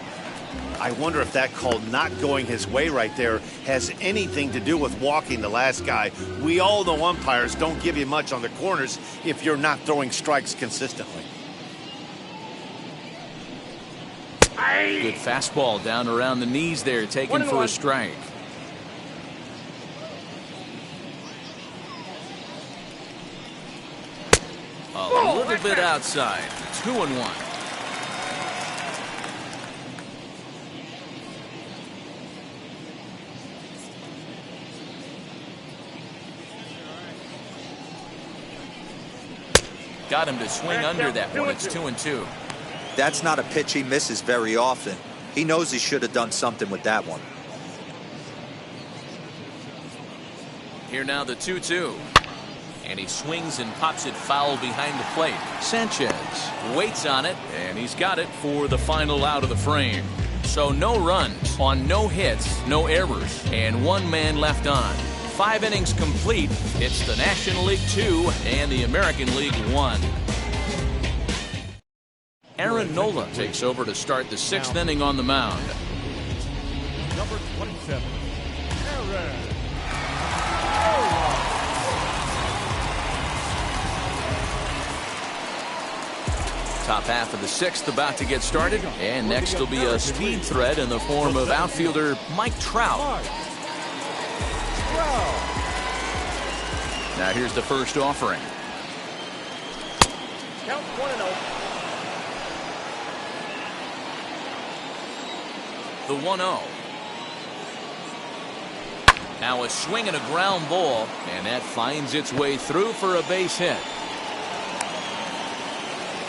I wonder if that call not going his way right there has anything to do with walking the last guy. We all know umpires don't give you much on the corners if you're not throwing strikes consistently. Good fastball down around the knees there, taken for a strike. A little bit outside. 2-1. Got him to swing under that one. It's 2-2. That's not a pitch he misses very often. He knows he should have done something with that one. Here now the 2-2. And he swings and pops it foul behind the plate. Sanchez waits on it, and he's got it for the final out of the frame. So no runs on no hits, no errors, and 1 man left on. 5 innings complete. It's the National League 2 and the American League 1. Aaron Nola takes over to start the 6th inning on the mound. Number 27, Aaron. Top half of the 6th about to get started, and next will be a speed threat in the form of outfielder Mike Trout. Now here's the first offering. Count 1-0. The 1-0. Now a swing and a ground ball, and that finds its way through for a base hit.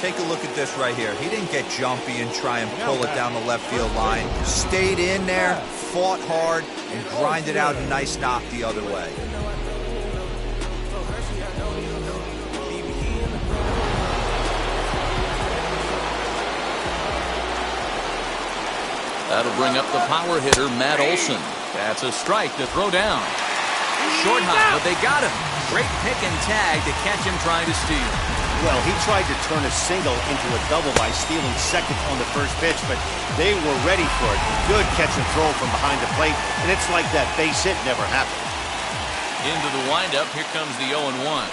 Take a look at this right here. He didn't get jumpy and try and pull it down the left field line. Stayed in there, fought hard, and grinded out a nice knock the other way. That'll bring up the power hitter, Matt Olson. That's a strike to throw down. Short hop, but they got him. Great pick and tag to catch him trying to steal. Well, he tried to turn a single into a double by stealing second on the first pitch, but they were ready for it. Good catch and throw from behind the plate, and it's like that base hit never happened. Into the windup, here comes the 0-1.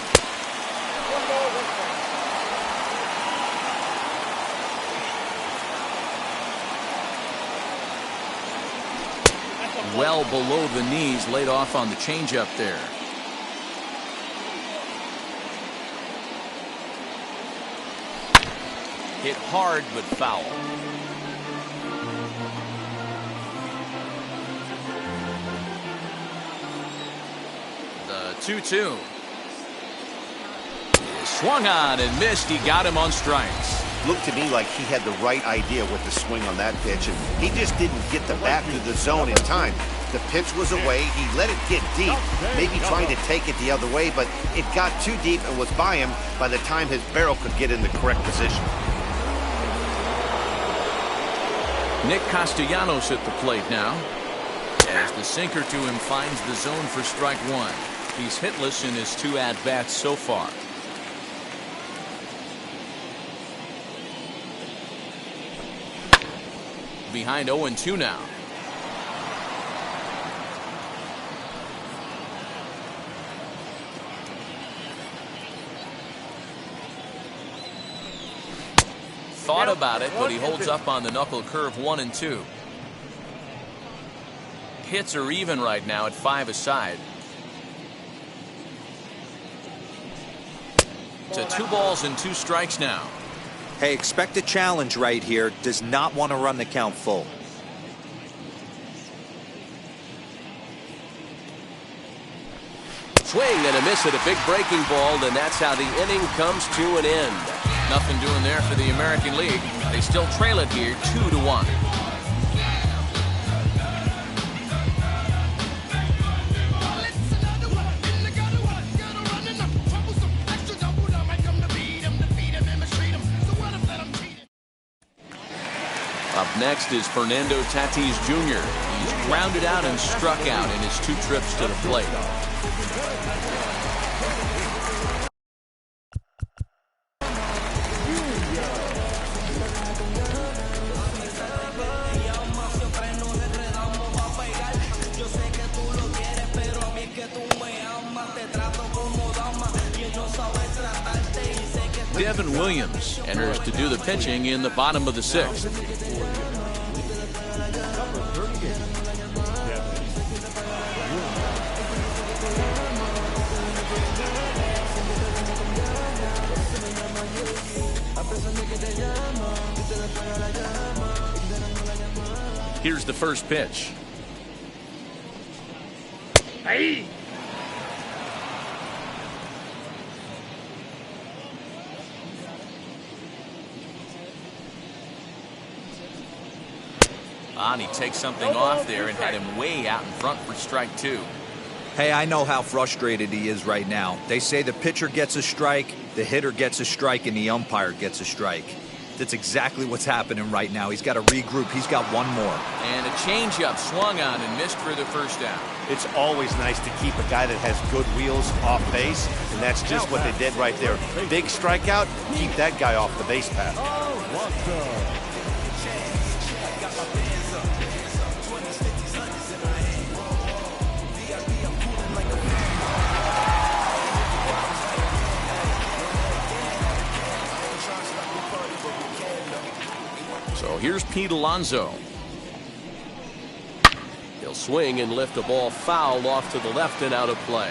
Well below the knees, laid off on the changeup there. Hit hard but foul. The 2-2. Swung on and missed. He got him on strikes. Looked to me like he had the right idea with the swing on that pitch, and he just didn't get the bat to the zone in time. The pitch was away. He let it get deep, maybe trying to take it the other way, but it got too deep and was by him by the time his barrel could get in the correct position. Nick Castellanos at the plate now, as the sinker to him finds the zone for strike 1. He's hitless in his 2 at-bats so far. Behind 0-2 now. Thought about it, but he holds up on the knuckle curve 1-2. Hits are even right now at 5 aside. To 2 balls and 2 strikes now. Hey, expect a challenge right here. Does not want to run the count full. Swing and a miss at a big breaking ball, and that's how the inning comes to an end. Nothing doing there for the American League. They still trail it here 2-1. Up next is Fernando Tatis Jr. He's grounded out and struck out in his 2 trips to the plate. Devin Williams enters to do the pitching in the bottom of the 6th. Here's the first pitch. And he takes something off there and had him way out in front for strike 2. Hey, I know how frustrated he is right now. They say the pitcher gets a strike, the hitter gets a strike, and the umpire gets a strike. That's exactly what's happening right now. He's got to regroup. He's got one more. And a changeup swung on and missed for the first out. It's always nice to keep a guy that has good wheels off base, and that's just what they did right there. Big strikeout, keep that guy off the base path. So here's Pete Alonso. He'll swing and lift a ball foul off to the left and out of play.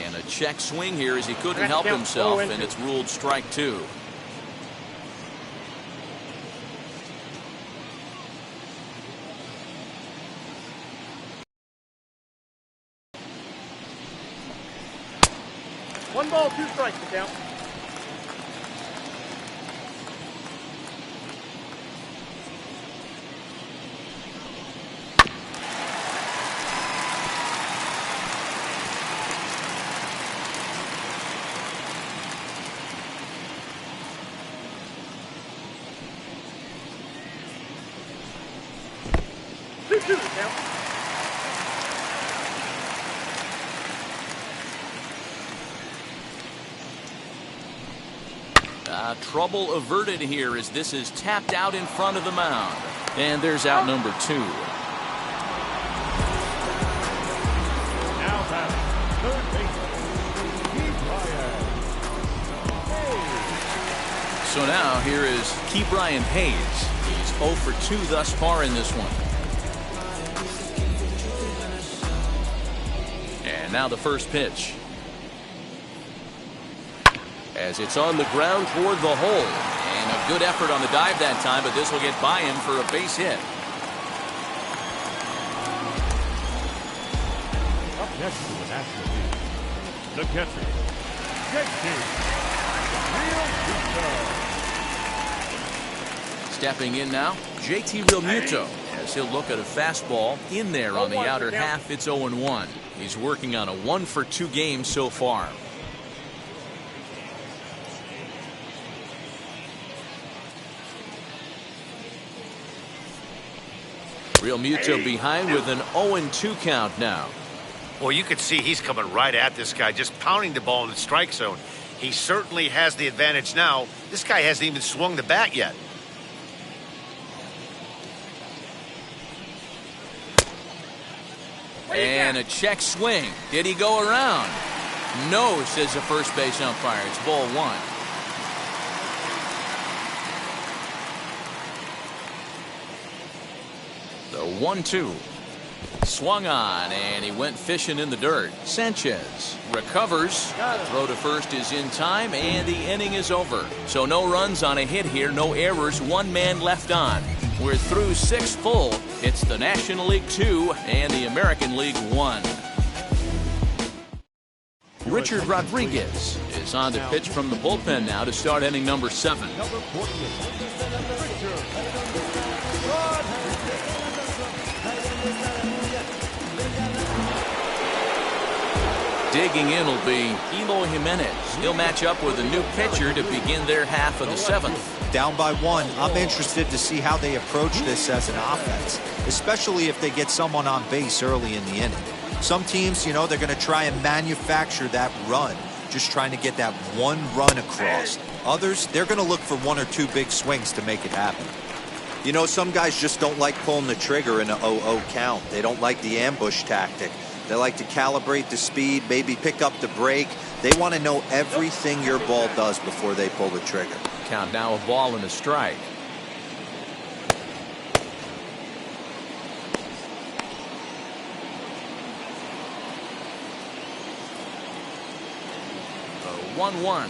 And a check swing here as he couldn't help himself, and it's ruled strike 2. One ball, 2 strikes to count. Two to count. Trouble averted here as this is tapped out in front of the mound. And there's out number 2. Now batting, third baseman, Keith Ryan. So now here is Ke'Bryan Hayes. He's 0 for 2 thus far in this one. And now the first pitch. As it's on the ground toward the hole. And a good effort on the dive that time, but this will get by him for a base hit. Up next to the National League, the catcher, JT. Stepping in now, JT Realmuto, as he'll look at a fastball in there on the outer half. It's 0-1. He's working on a 1 for 2 game so far. Realmuto behind with an 0-2 count now. Well, you can see he's coming right at this guy, just pounding the ball in the strike zone. He certainly has the advantage now. This guy hasn't even swung the bat yet. And a check swing. Did he go around? No, says the first base umpire. It's ball 1. The 1-2. Swung on, and he went fishing in the dirt. Sanchez recovers. The throw to first is in time, and the inning is over. So no runs on a hit here, no errors, 1 man left on. We're through 6 full. It's the National League 2 and the American League 1. Richard Rodriguez is on to pitch from the bullpen now to start inning number 7. Digging in will be Eloy Jimenez. He'll match up with a new pitcher to begin their half of the 7th. Down by 1, I'm interested to see how they approach this as an offense, especially if they get someone on base early in the inning. Some teams, you know, they're going to try and manufacture that run, just trying to get that 1 run across. Others, they're going to look for 1 or 2 big swings to make it happen. You know, some guys just don't like pulling the trigger in an 0-0 count. They don't like the ambush tactic. They like to calibrate the speed, maybe pick up the brake. They want to know everything your ball does before they pull the trigger. Count now, a ball and a strike. The 1-1.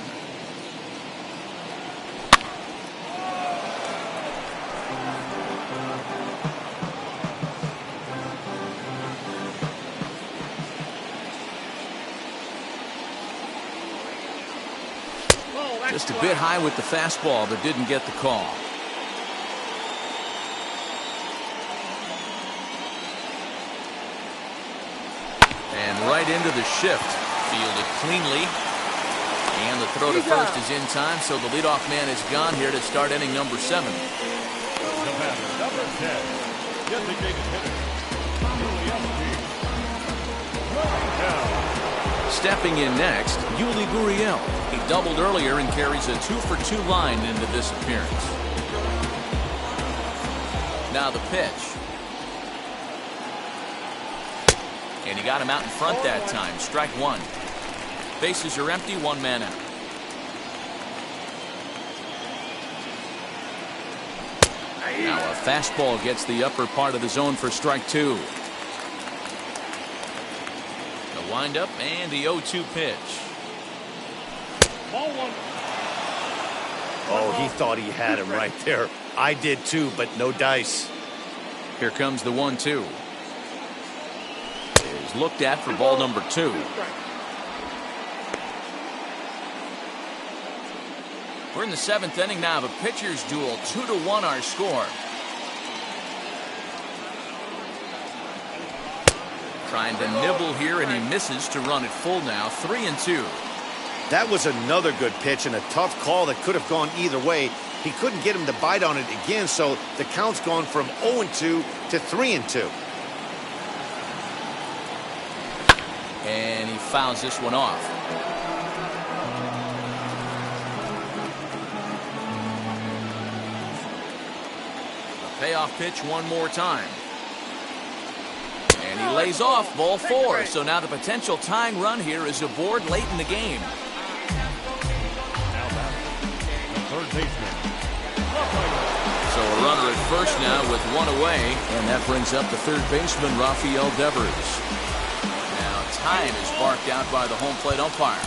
Just a bit high with the fastball, but didn't get the call. And right into the shift. Fielded cleanly. And the throw to first is in time, so the leadoff man is gone here to start inning number 7. The batter, number 10, designated hitter, Stepping in next, Yuli Gurriel. He doubled earlier and carries a 2-for-2 line into this appearance. Now the pitch. And he got him out in front that time. Strike 1. Bases are empty, 1 man out. Now a fastball gets the upper part of the zone for strike 2. The windup and the 0-2 pitch. Ball 1. Oh, he thought he had him right there. I did too, but no dice. Here comes the 1-2. Is looked at for ball number 2. We're in the 7th inning now of a pitcher's duel. 2-1 our score. Trying to nibble here, and he misses to run it full now. 3-2. That was another good pitch and a tough call that could have gone either way. He couldn't get him to bite on it again, so the count's gone from 0-2 to 3-2. And he fouls this one off. Payoff pitch one more time. And he lays off ball 4. So now the potential tying run here is aboard late in the game. Now back, the third baseman. So a runner at first now with 1 away. And that brings up the third baseman, Rafael Devers. Now time is barked out by the home plate umpire.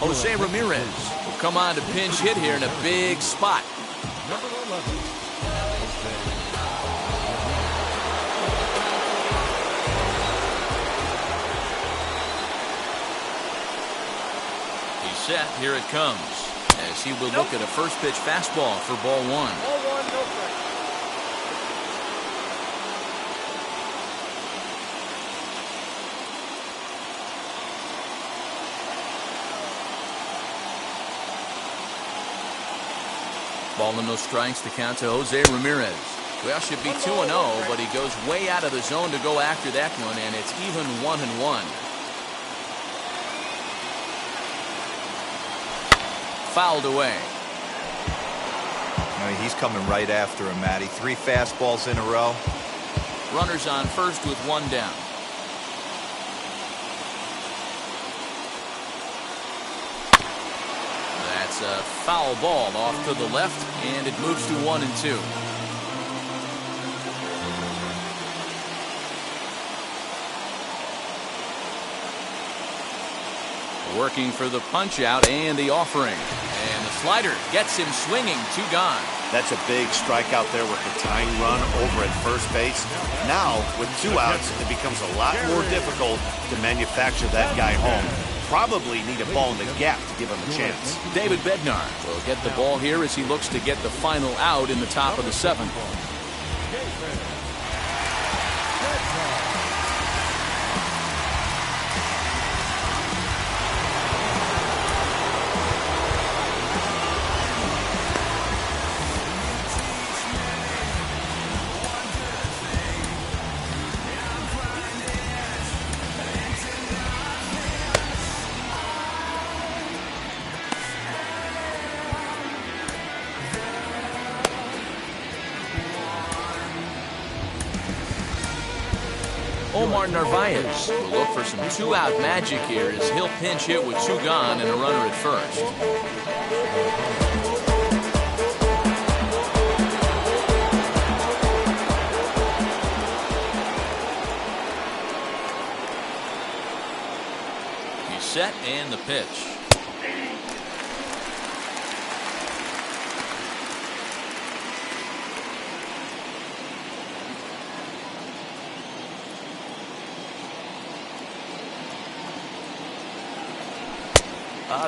Jose Ramirez will come on to pinch hit here in a big spot. Number 11. He's set. Here it comes. As he will look at a first pitch fastball for ball 1. Ball 1, no strike. Ball and no strikes to count to Jose Ramirez. Well, should be 2-0, but he goes way out of the zone to go after that one, and it's even 1-1. Fouled away. He's coming right after him, Matty. 3 fastballs in a row. Runners on first with 1 down. That's a foul ball off to the left, and it moves to 1-2. Working for the punch out and the offering. And the slider gets him swinging. 2 gone. That's a big strikeout there with the tying run over at first base. Now, with 2 outs, it becomes a lot more difficult to manufacture that guy home. Probably need a ball in the gap to give him a chance. David Bednar will get the ball here as he looks to get the final out in the top of the 7th. Omar Narvaez will look for some 2-out magic here as he'll pinch hit with 2 gone and a runner at first. He's set and the pitch.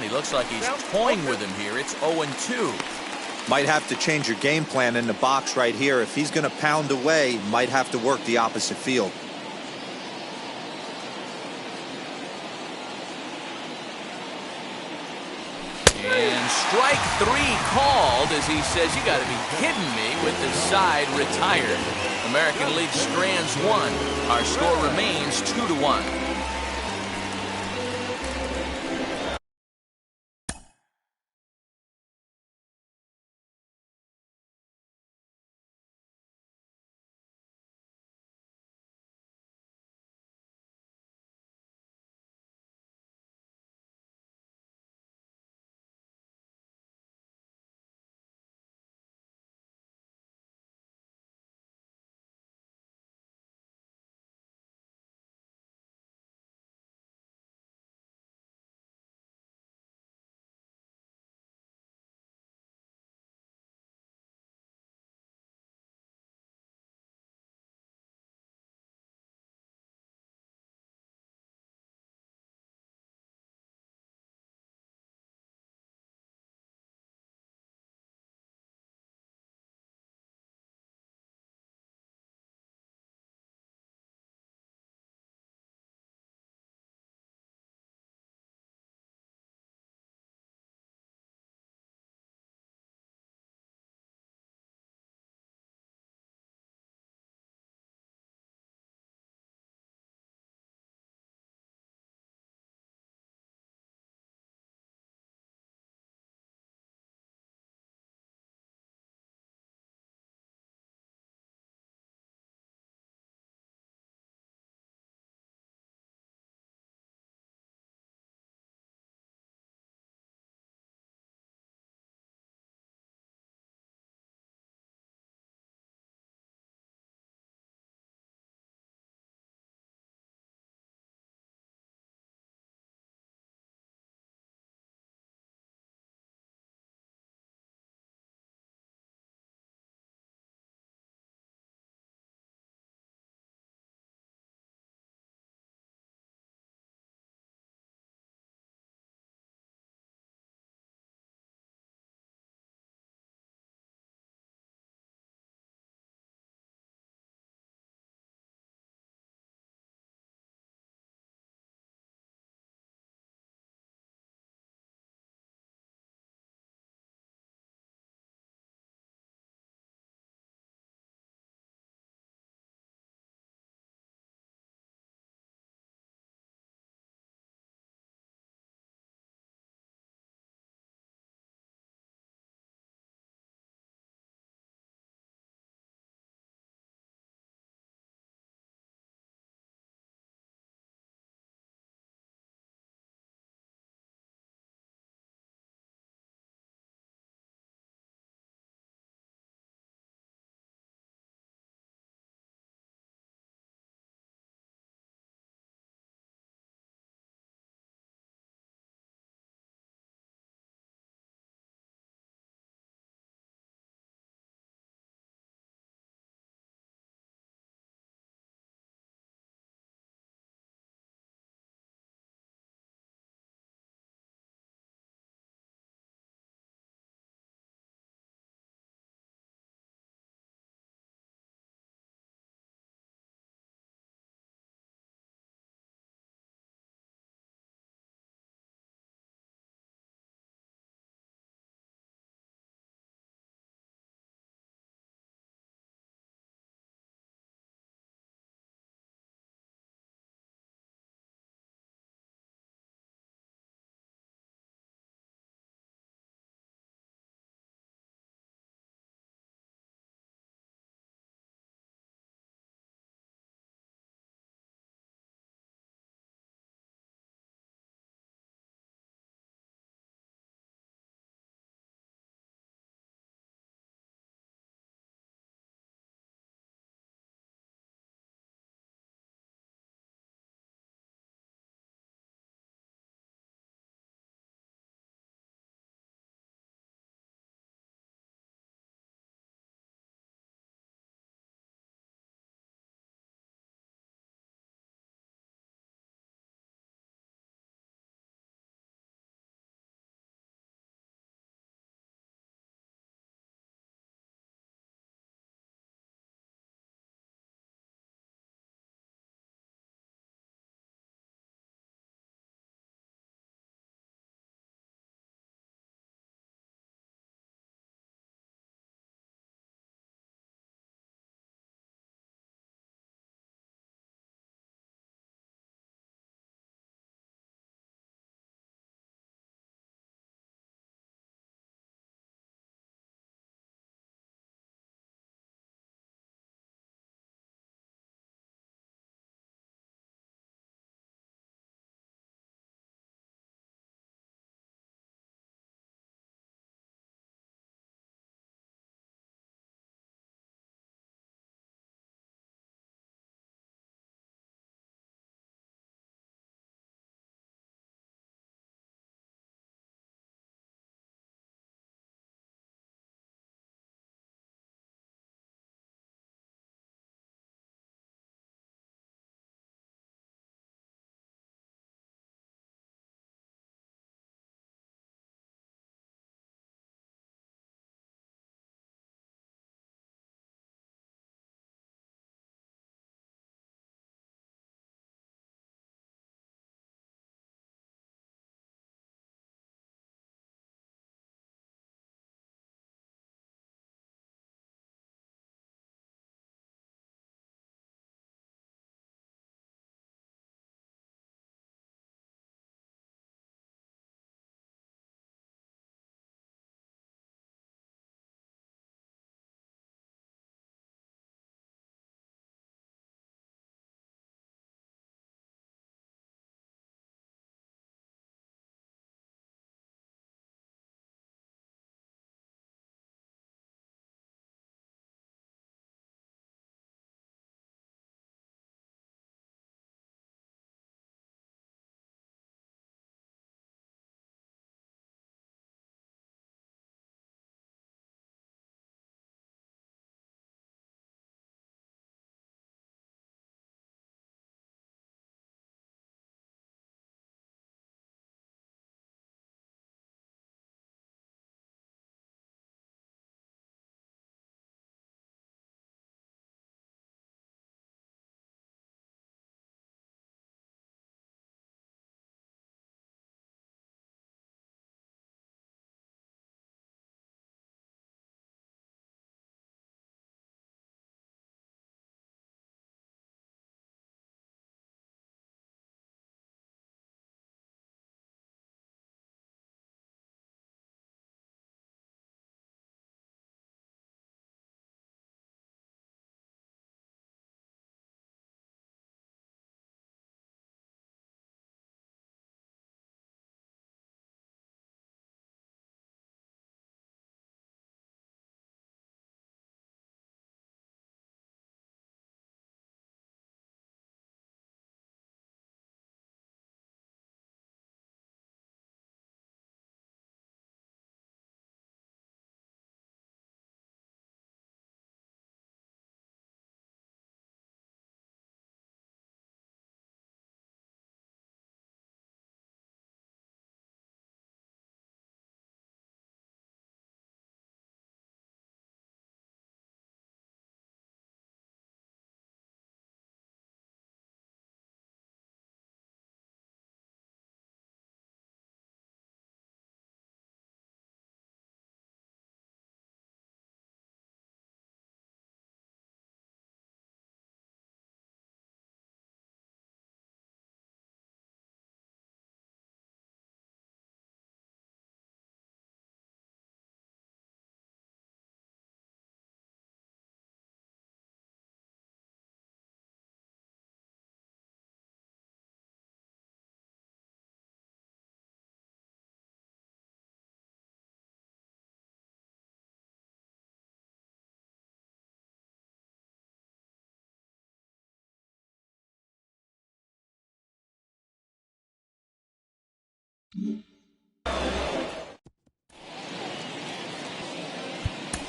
He looks like he's toying with him here. It's 0-2. Might have to change your game plan in the box right here. If he's going to pound away, might have to work the opposite field. And strike 3 called as he says, you got to be kidding me, with the side retired. American League strands 1. Our score remains 2-1.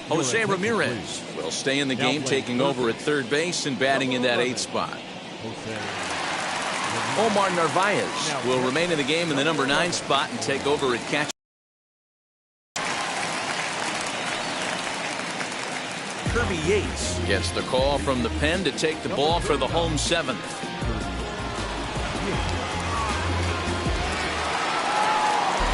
Jose Ramirez will stay in the game, taking over at third base and batting in that 8th spot. Omar Narvaez will remain in the game in the number 9 spot and take over at catcher. Kirby Yates gets the call from the pen to take the ball for the home 7th.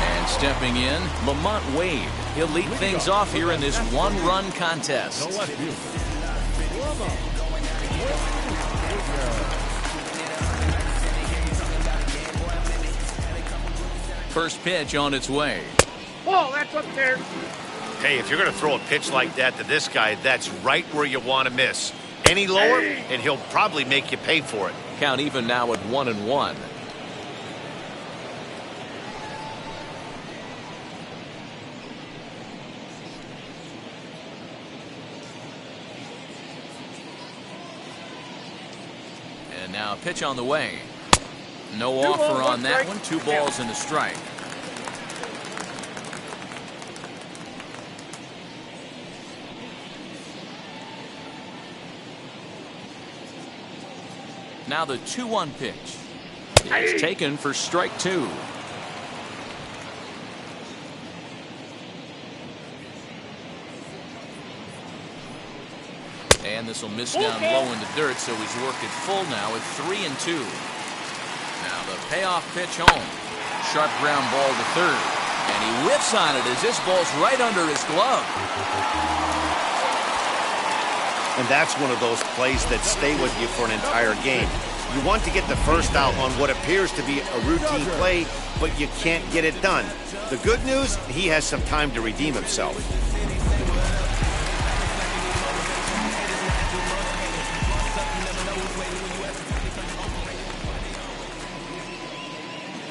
And stepping in, Lamont Wade. He'll lead things off here in this one-run contest. First pitch on its way. Oh, that's up there. Hey, if you're going to throw a pitch like that to this guy, that's right where you want to miss. Any lower, and he'll probably make you pay for it. Count even now at 1-1. And now a pitch on the way. No offer on that one. 2 balls and a strike. Now the 2-1 pitch. It's taken for strike 2. And this will miss down low in the dirt, so he's worked it full now at 3-2. Now the payoff pitch home. Sharp ground ball to third. And he whiffs on it as this ball's right under his glove. And that's one of those plays that stay with you for an entire game. You want to get the first out on what appears to be a routine play, but you can't get it done. The good news, he has some time to redeem himself.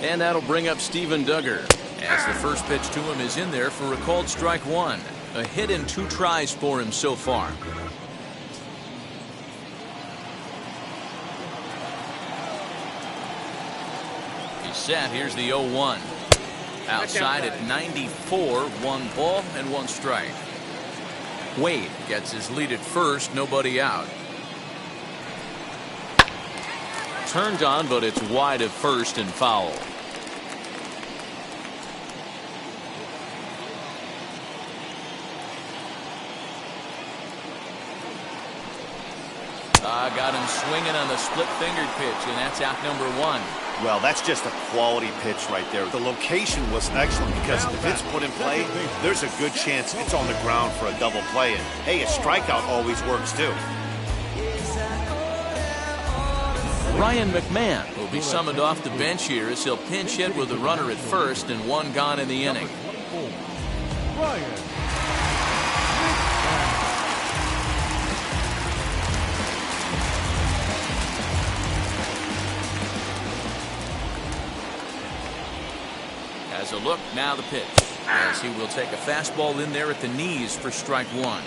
And that'll bring up Steven Duggar, as the first pitch to him is in there for a called strike 1. A hit in 2 tries for him so far. He's set. Here's the 0-1. Outside at 94, 1 ball and 1 strike. Wade gets his lead at first, nobody out. Turned on, but it's wide of first and foul. Got him swinging on the split-fingered pitch, and that's out number 1. Well, that's just a quality pitch right there. The location was excellent because if it's put in play, there's a good chance it's on the ground for a double play. And hey, a strikeout always works too. Ryan McMahon will be summoned off the bench here as he'll pinch hit with a runner at first and 1 gone in the inning. As a look, now the pitch, as he will take a fastball in there at the knees for strike 1.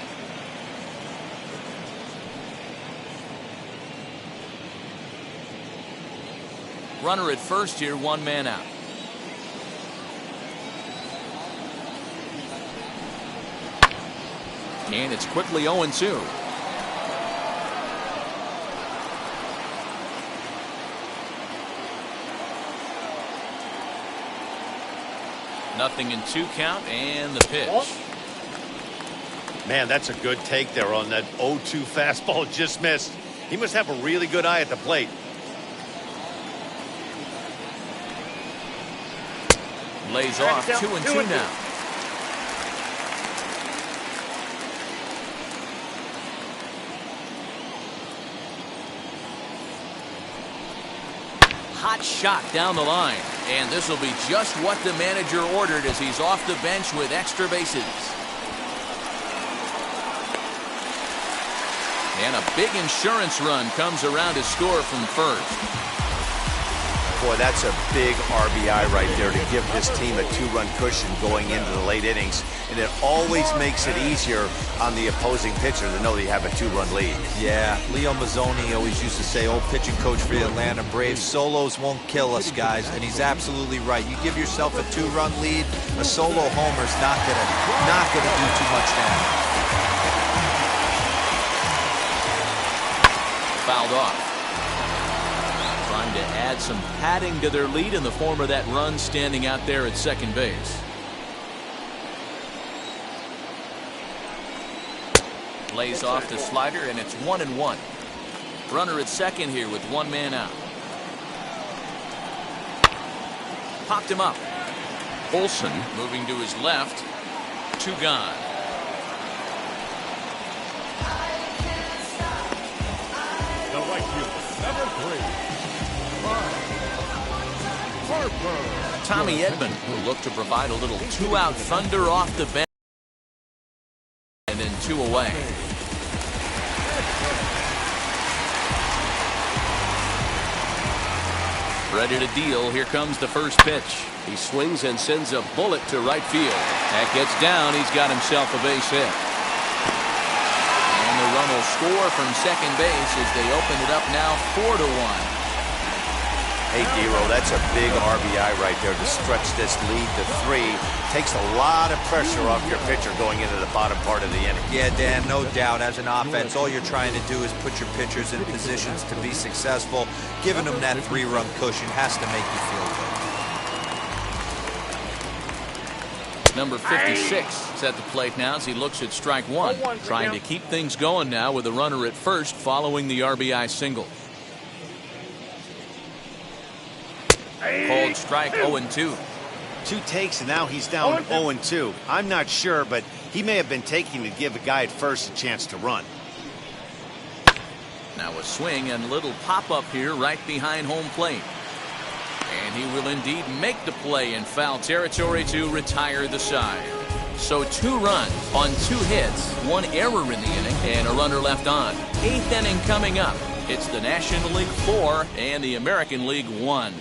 Runner at first here, 1 man out. And it's quickly 0-2. Nothing in 2 count, and the pitch. Man, that's a good take there on that 0-2 fastball. Just missed. He must have a really good eye at the plate. Lays off 2-2 now. Hot shot down the line, and this will be just what the manager ordered as he's off the bench with extra bases. And a big insurance run comes around to score from first. Boy, that's a big RBI right there to give this team a 2-run cushion going into the late innings. And it always makes it easier on the opposing pitcher to know they have a 2-run lead. Yeah, Leo Mazzoni always used to say, old pitching coach for the Atlanta Braves, solos won't kill us, guys. And he's absolutely right. You give yourself a 2-run lead, a solo homer's not gonna do too much damage. Fouled off. Trying to add some padding to their lead in the form of that run standing out there at second base. Lays off the slider, and it's 1-1. Runner at second here with 1 man out. Popped him up. Olsen moving to his left. 2 gone. The right fielder, number 3. Harper. Tommy Edman will look to provide a little 2-out thunder off the bench. And then 2 away. Ready to deal. Here comes the first pitch. He swings and sends a bullet to right field. That gets down. He's got himself a base hit. And the run will score from second base as they open it up now 4-1. Hey, Dero, that's a big RBI right there to stretch this lead to 3. Takes a lot of pressure off your pitcher going into the bottom part of the inning. Yeah, Dan, no doubt. As an offense, all you're trying to do is put your pitchers in positions to be successful. Giving them that 3-run cushion has to make you feel good. Number 56 is at the plate now as he looks at strike 1. Trying to keep things going now with a runner at first following the RBI single. Called strike 0-2. 2 takes, and now he's down 0-2. I'm not sure, but he may have been taking to give a guy at first a chance to run. Now a swing and a little pop-up here right behind home plate. And he will indeed make the play in foul territory to retire the side. So 2 runs on 2 hits, 1 error in the inning, and a runner left on. 8th inning coming up. It's the National League 4 and the American League 1.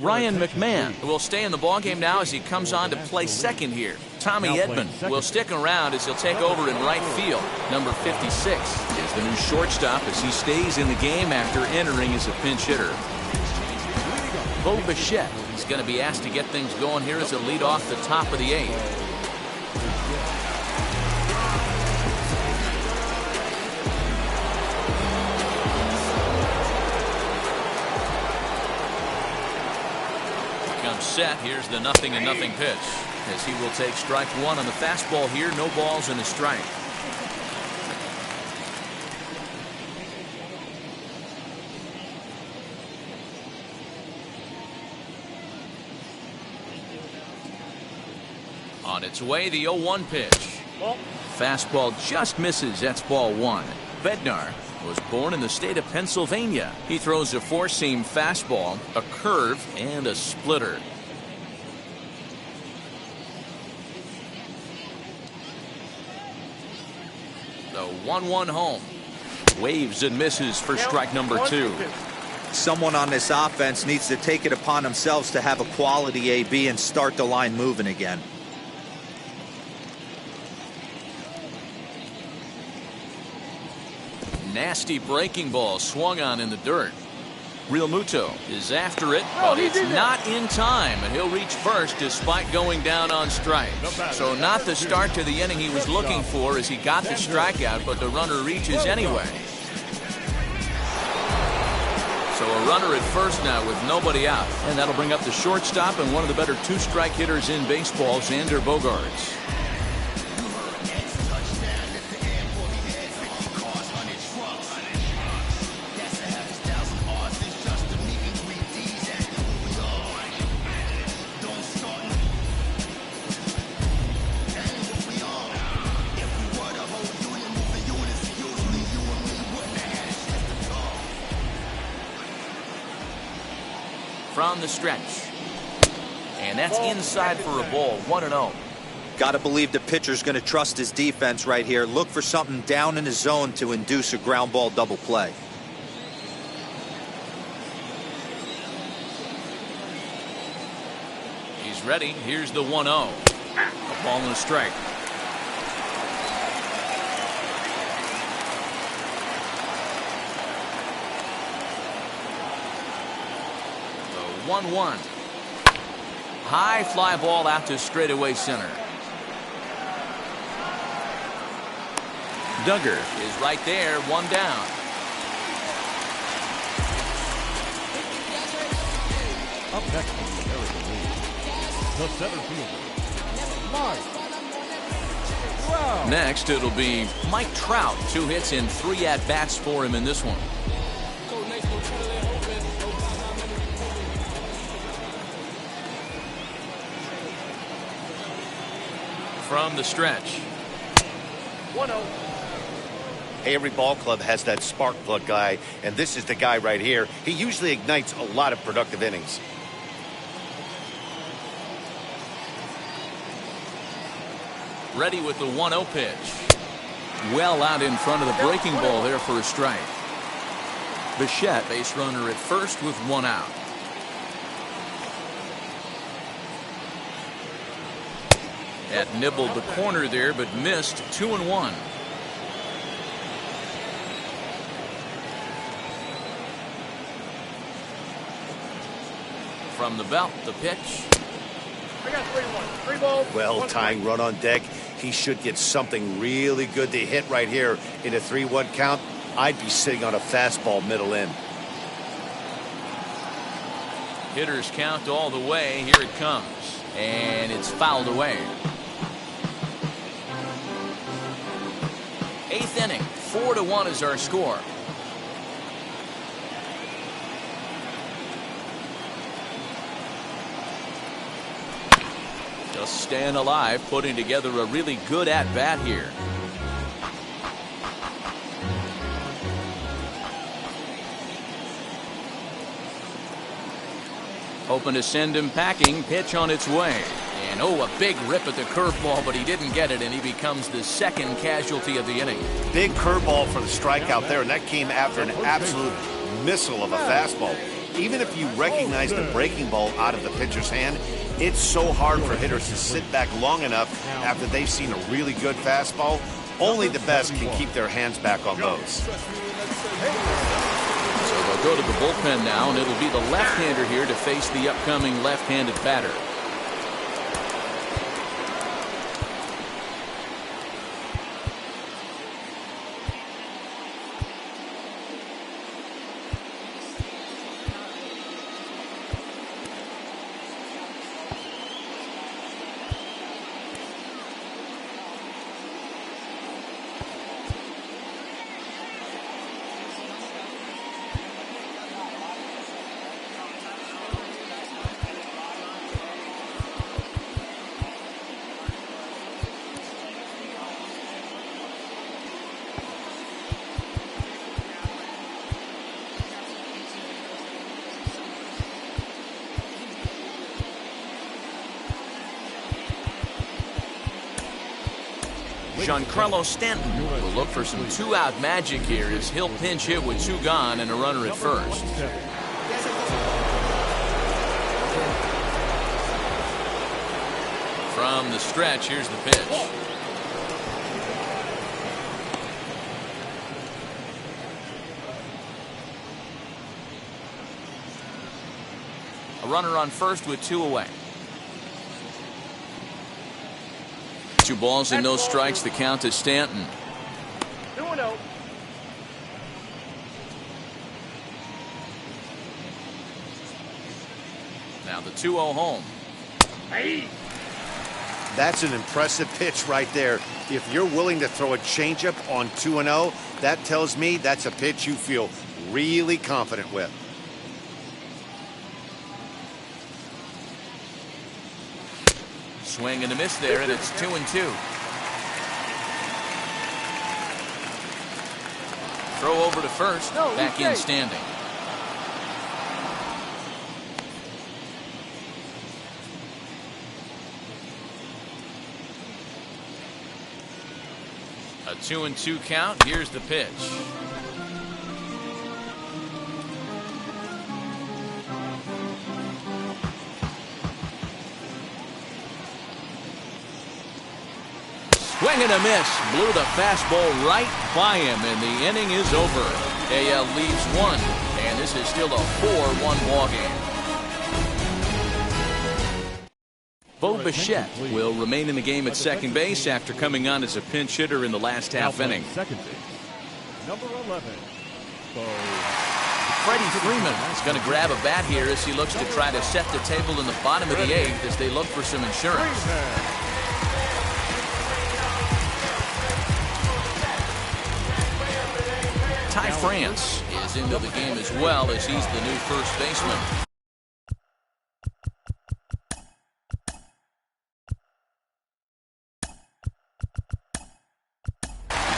Ryan McMahon will stay in the ballgame now as he comes on to play second here. Tommy Edman will stick around as he'll take over in right field. Number 56 is the new shortstop as he stays in the game after entering as a pinch hitter. Bo Bichette is going to be asked to get things going here as a lead off the top of the 8th. Set. Here's the 0-0 pitch as he will take strike 1 on the fastball here. No balls and a strike. On its way, the 0-1 pitch. Fastball just misses. That's ball 1. Bednar was born in the state of Pennsylvania. He throws a 4-seam fastball, a curve, and a splitter. The 1-1 home. Waves and misses for strike number 2. Someone on this offense needs to take it upon themselves to have a quality AB and start the line moving again. Nasty breaking ball swung on in the dirt. Real Muto is after it, but it's not in time, and he'll reach first despite going down on strikes. So not the start to the inning he was looking for as he got the strikeout, but the runner reaches anyway. So a runner at first now with nobody out, and that'll bring up the shortstop and one of the better 2-strike hitters in baseball, Xander Bogaerts. From the stretch. And that's inside for a ball. 1-0. Got to believe the pitcher's going to trust his defense right here. Look for something down in his zone to induce a ground ball double play. He's ready. Here's the 1-0. A ball and a strike. The 1-1. High fly ball out to straightaway center. Duggar is right there, one down. Up next from the American League, the center fielder, Mike Trout. Next, it'll be Mike Trout. 2 hits and 3 at-bats for him in this one. From the stretch. 1-0. Hey, every ball club has that spark plug guy, and this is the guy right here. He usually ignites a lot of productive innings. Ready with the 1-0 pitch. Well out in front of the breaking ball there for a strike. Bichette, base runner at first with 1 out. Had nibbled the corner there, but missed. 2-1. From the belt, the pitch. I got 3-1. 3 balls. Well, tying run on deck. He should get something really good to hit right here in a 3-1 count. I'd be sitting on a fastball middle in. Hitters count all the way. Here it comes. And it's fouled away. 8th inning. 4-1 is our score. Just staying alive, putting together a really good at-bat here. Hoping to send him packing. Pitch on its way. And oh, a big rip at the curveball, but he didn't get it, and he becomes the second casualty of the inning. Big curveball for the strikeout there, and that came after an absolute missile of a fastball. Even if you recognize the breaking ball out of the pitcher's hand, it's so hard for hitters to sit back long enough after they've seen a really good fastball. Only the best can keep their hands back on those. So they'll go to the bullpen now, and it'll be the left-hander here to face the upcoming left-handed batter. Giancarlo Stanton will look for some 2-out magic here as he'll pinch hit with 2 gone and a runner at first. From the stretch, here's the pitch. A runner on first with 2 away. 2 balls and no strikes. The count is Stanton. 2-0. Now the 2-0 home. Hey. That's an impressive pitch right there. If you're willing to throw a changeup on 2-0, that tells me that's a pitch you feel really confident with. Swing and a miss there, and it's 2-2. Throw over to first. Back in standing. A 2-2 count. Here's the pitch. Swing and a miss. Blew the fastball right by him, and the inning is over. AL leaves one, and this is still a 4-1 ball game. Bo Bichette will remain in the game at second base after coming on as a pinch hitter in the last half inning. Second base, number 11, Bo. Freddie Freeman is going to grab a bat here as he looks to try to set the table in the bottom of the eighth as they look for some insurance. Ty France is into the game as well as he's the new first baseman.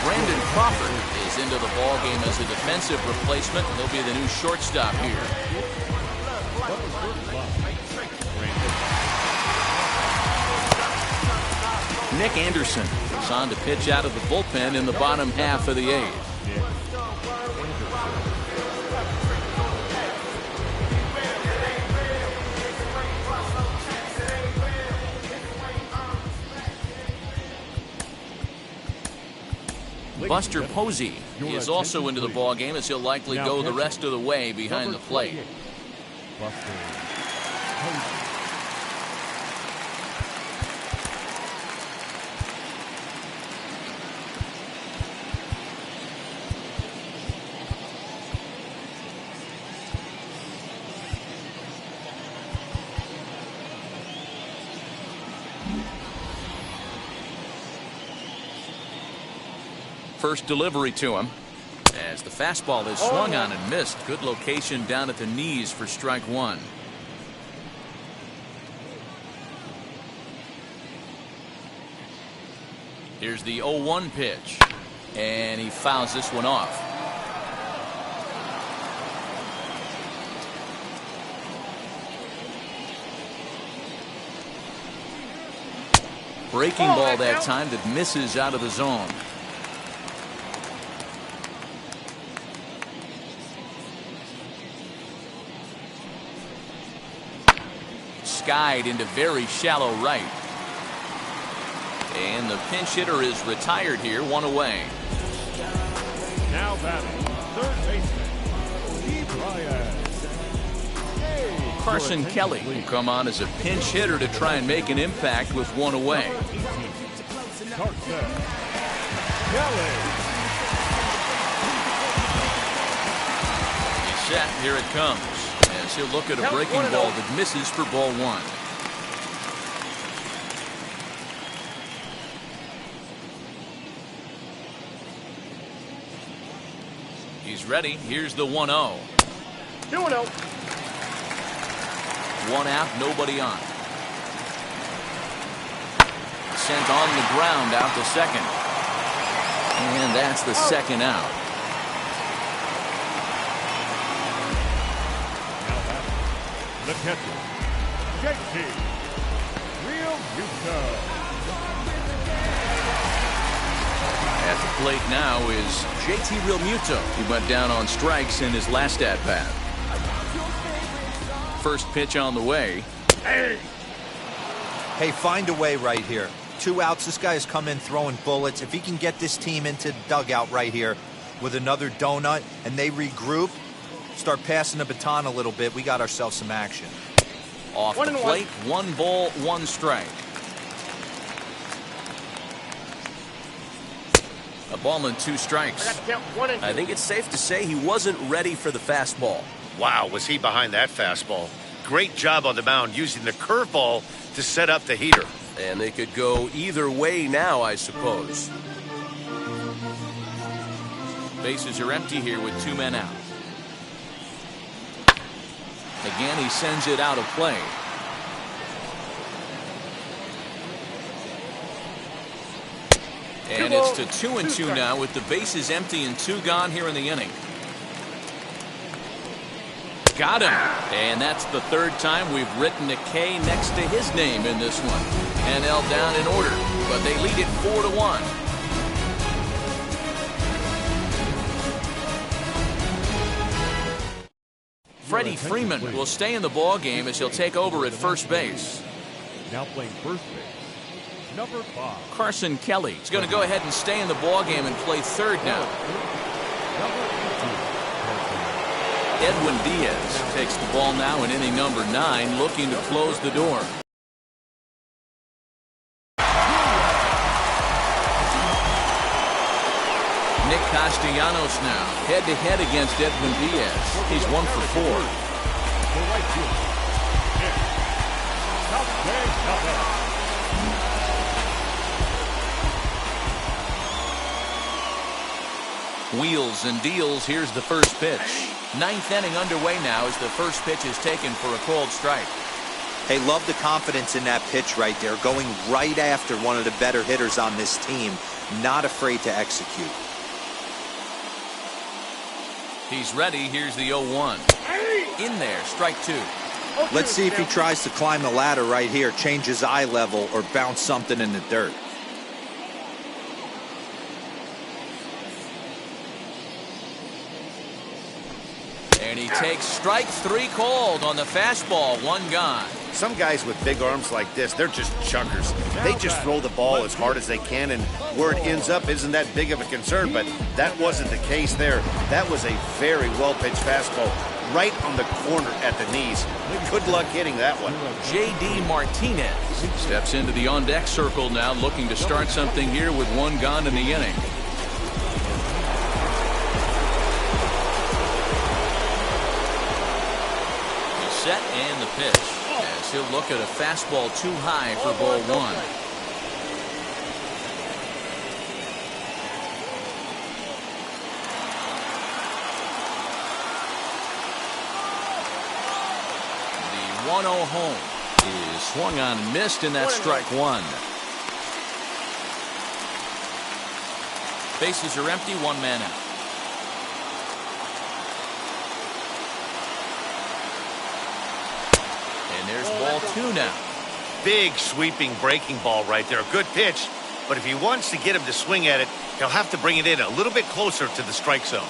Brandon Crawford is into the ball game as a defensive replacement. He'll be the new shortstop here. Nick Anderson is on to pitch out of the bullpen in the bottom half of the eighth. Buster Posey is also into the ball game as he'll likely go the rest of the way behind the plate. First delivery to him as the fastball is swung on and missed. Good location down at the knees for strike one. Here's the 0-1 pitch, and he fouls this one off. Breaking ball that time that misses out of the zone. Skied into very shallow right. And the pinch hitter is retired here, one away. Now batting, third baseman, Steve Ryan. Carson Kelly will come on as a pinch hitter to try and make an impact with one away. Carson Kelly. He's set, here it comes. As he'll look at a breaking ball that misses for ball one. He's ready. Here's the 1-0. 2-0. One out, nobody on. Sent on the ground out to second. And that's the second out. The catcher, JT Realmuto. At the plate now is JT Realmuto. He went down on strikes in his last at-bat. First pitch on the way. Hey, find a way right here. 2 outs. This guy has come in throwing bullets. If he can get this team into the dugout right here with another donut and they regroup, start passing the baton a little bit, we got ourselves some action. Off the plate, 1 ball, 1 strike. A ball and 2 strikes. I think it's safe to say he wasn't ready for the fastball. Wow, was he behind that fastball. Great job on the mound using the curveball to set up the heater. And they could go either way now, I suppose. Bases are empty here with 2 men out. Again, he sends it out of play. And it's to 2-2 now with the bases empty and 2 gone here in the inning. Got him. And that's the 3rd time we've written a K next to his name in this one. NL down in order, but they lead it 4-1. Freddie Freeman will stay in the ball game as he'll take over at first base. Now playing first base, Number 5. Carson Kelly is going to go ahead and stay in the ballgame and play third now. Number 18. Edwin Diaz takes the ball now in inning number 9, looking to close the door. Nick Castellanos now head-to-head against Edwin Diaz. He's 1 for 4. The right fielder, Nick Castellanos. Wheels and deals. Here's the first pitch. 9th inning underway now as the first pitch is taken for a called strike. Hey, love the confidence in that pitch right there. Going right after one of the better hitters on this team. Not afraid to execute. He's ready. Here's the 0-1. In there, strike 2. Let's see if he tries to climb the ladder right here, change his eye level, or bounce something in the dirt. And he takes strike 3 called on the fastball. 1 gone. Some guys with big arms like this, they're just chuckers. They just throw the ball as hard as they can, and where it ends up isn't that big of a concern, but that wasn't the case there. That was a very well-pitched fastball right on the corner at the knees. Good luck hitting that one. J.D. Martinez steps into the on-deck circle now, looking to start something here with 1 gone in the inning. Set and the pitch, as he'll look at a fastball too high for ball 1. The 1-0 home is swung on and missed, and that's strike 1. Bases are empty, 1 man out. And there's ball 2 now. Big sweeping breaking ball right there. A good pitch, but if he wants to get him to swing at it, he'll have to bring it in a little bit closer to the strike zone.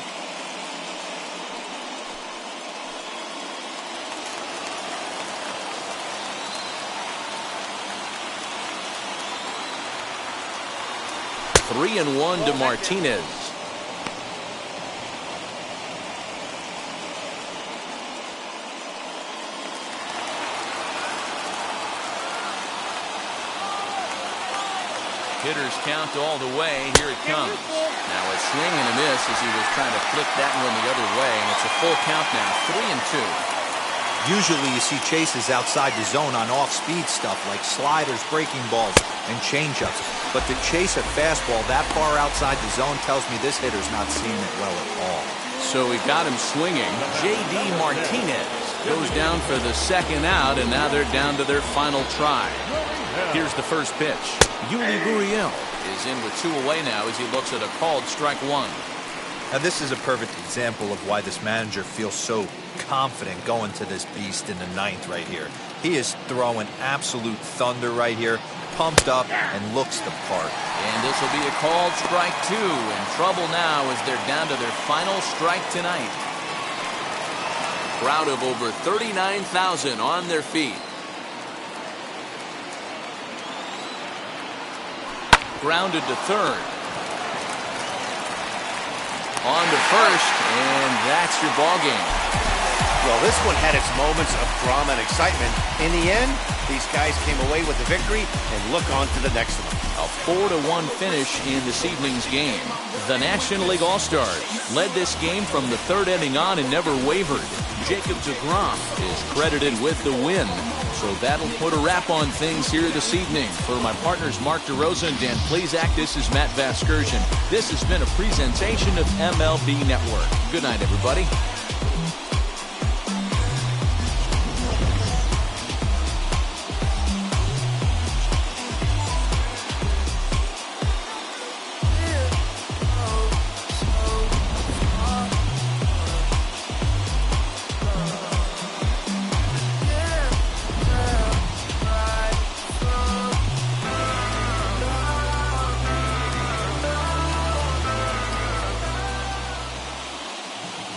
Three and 1 to Martinez. Hitters count all the way. Here it comes. Now a swing and a miss as he was trying to flip that one the other way, and it's a full count now. 3 and 2. Usually you see chases outside the zone on off-speed stuff like sliders, breaking balls, and changeups. But to chase a fastball that far outside the zone tells me this hitter's not seeing it well at all. So he got him swinging. J.D. Martinez goes down for the 2nd out, and now they're down to their final try. Here's the first pitch. Yuli Gurriel is in with 2 away now as he looks at a called strike 1. Now this is a perfect example of why this manager feels so confident going to this beast in the 9th right here. He is throwing absolute thunder right here, pumped up and looks the part. And this will be a called strike 2. In trouble now as they're down to their final strike tonight. Crowd of over 39,000 on their feet. Grounded to third. On to first, and that's your ball game. Well, this one had its moments of drama and excitement. In the end, these guys came away with the victory and look on to the next one. A 4-1 finish in this evening's game. The National League All-Stars led this game from the 3rd inning on and never wavered. Jacob deGrom is credited with the win. So that'll put a wrap on things here this evening. For my partners Mark DeRosa and Dan Plezak, this is Matt Vasgersian. This has been a presentation of MLB Network. Good night, everybody.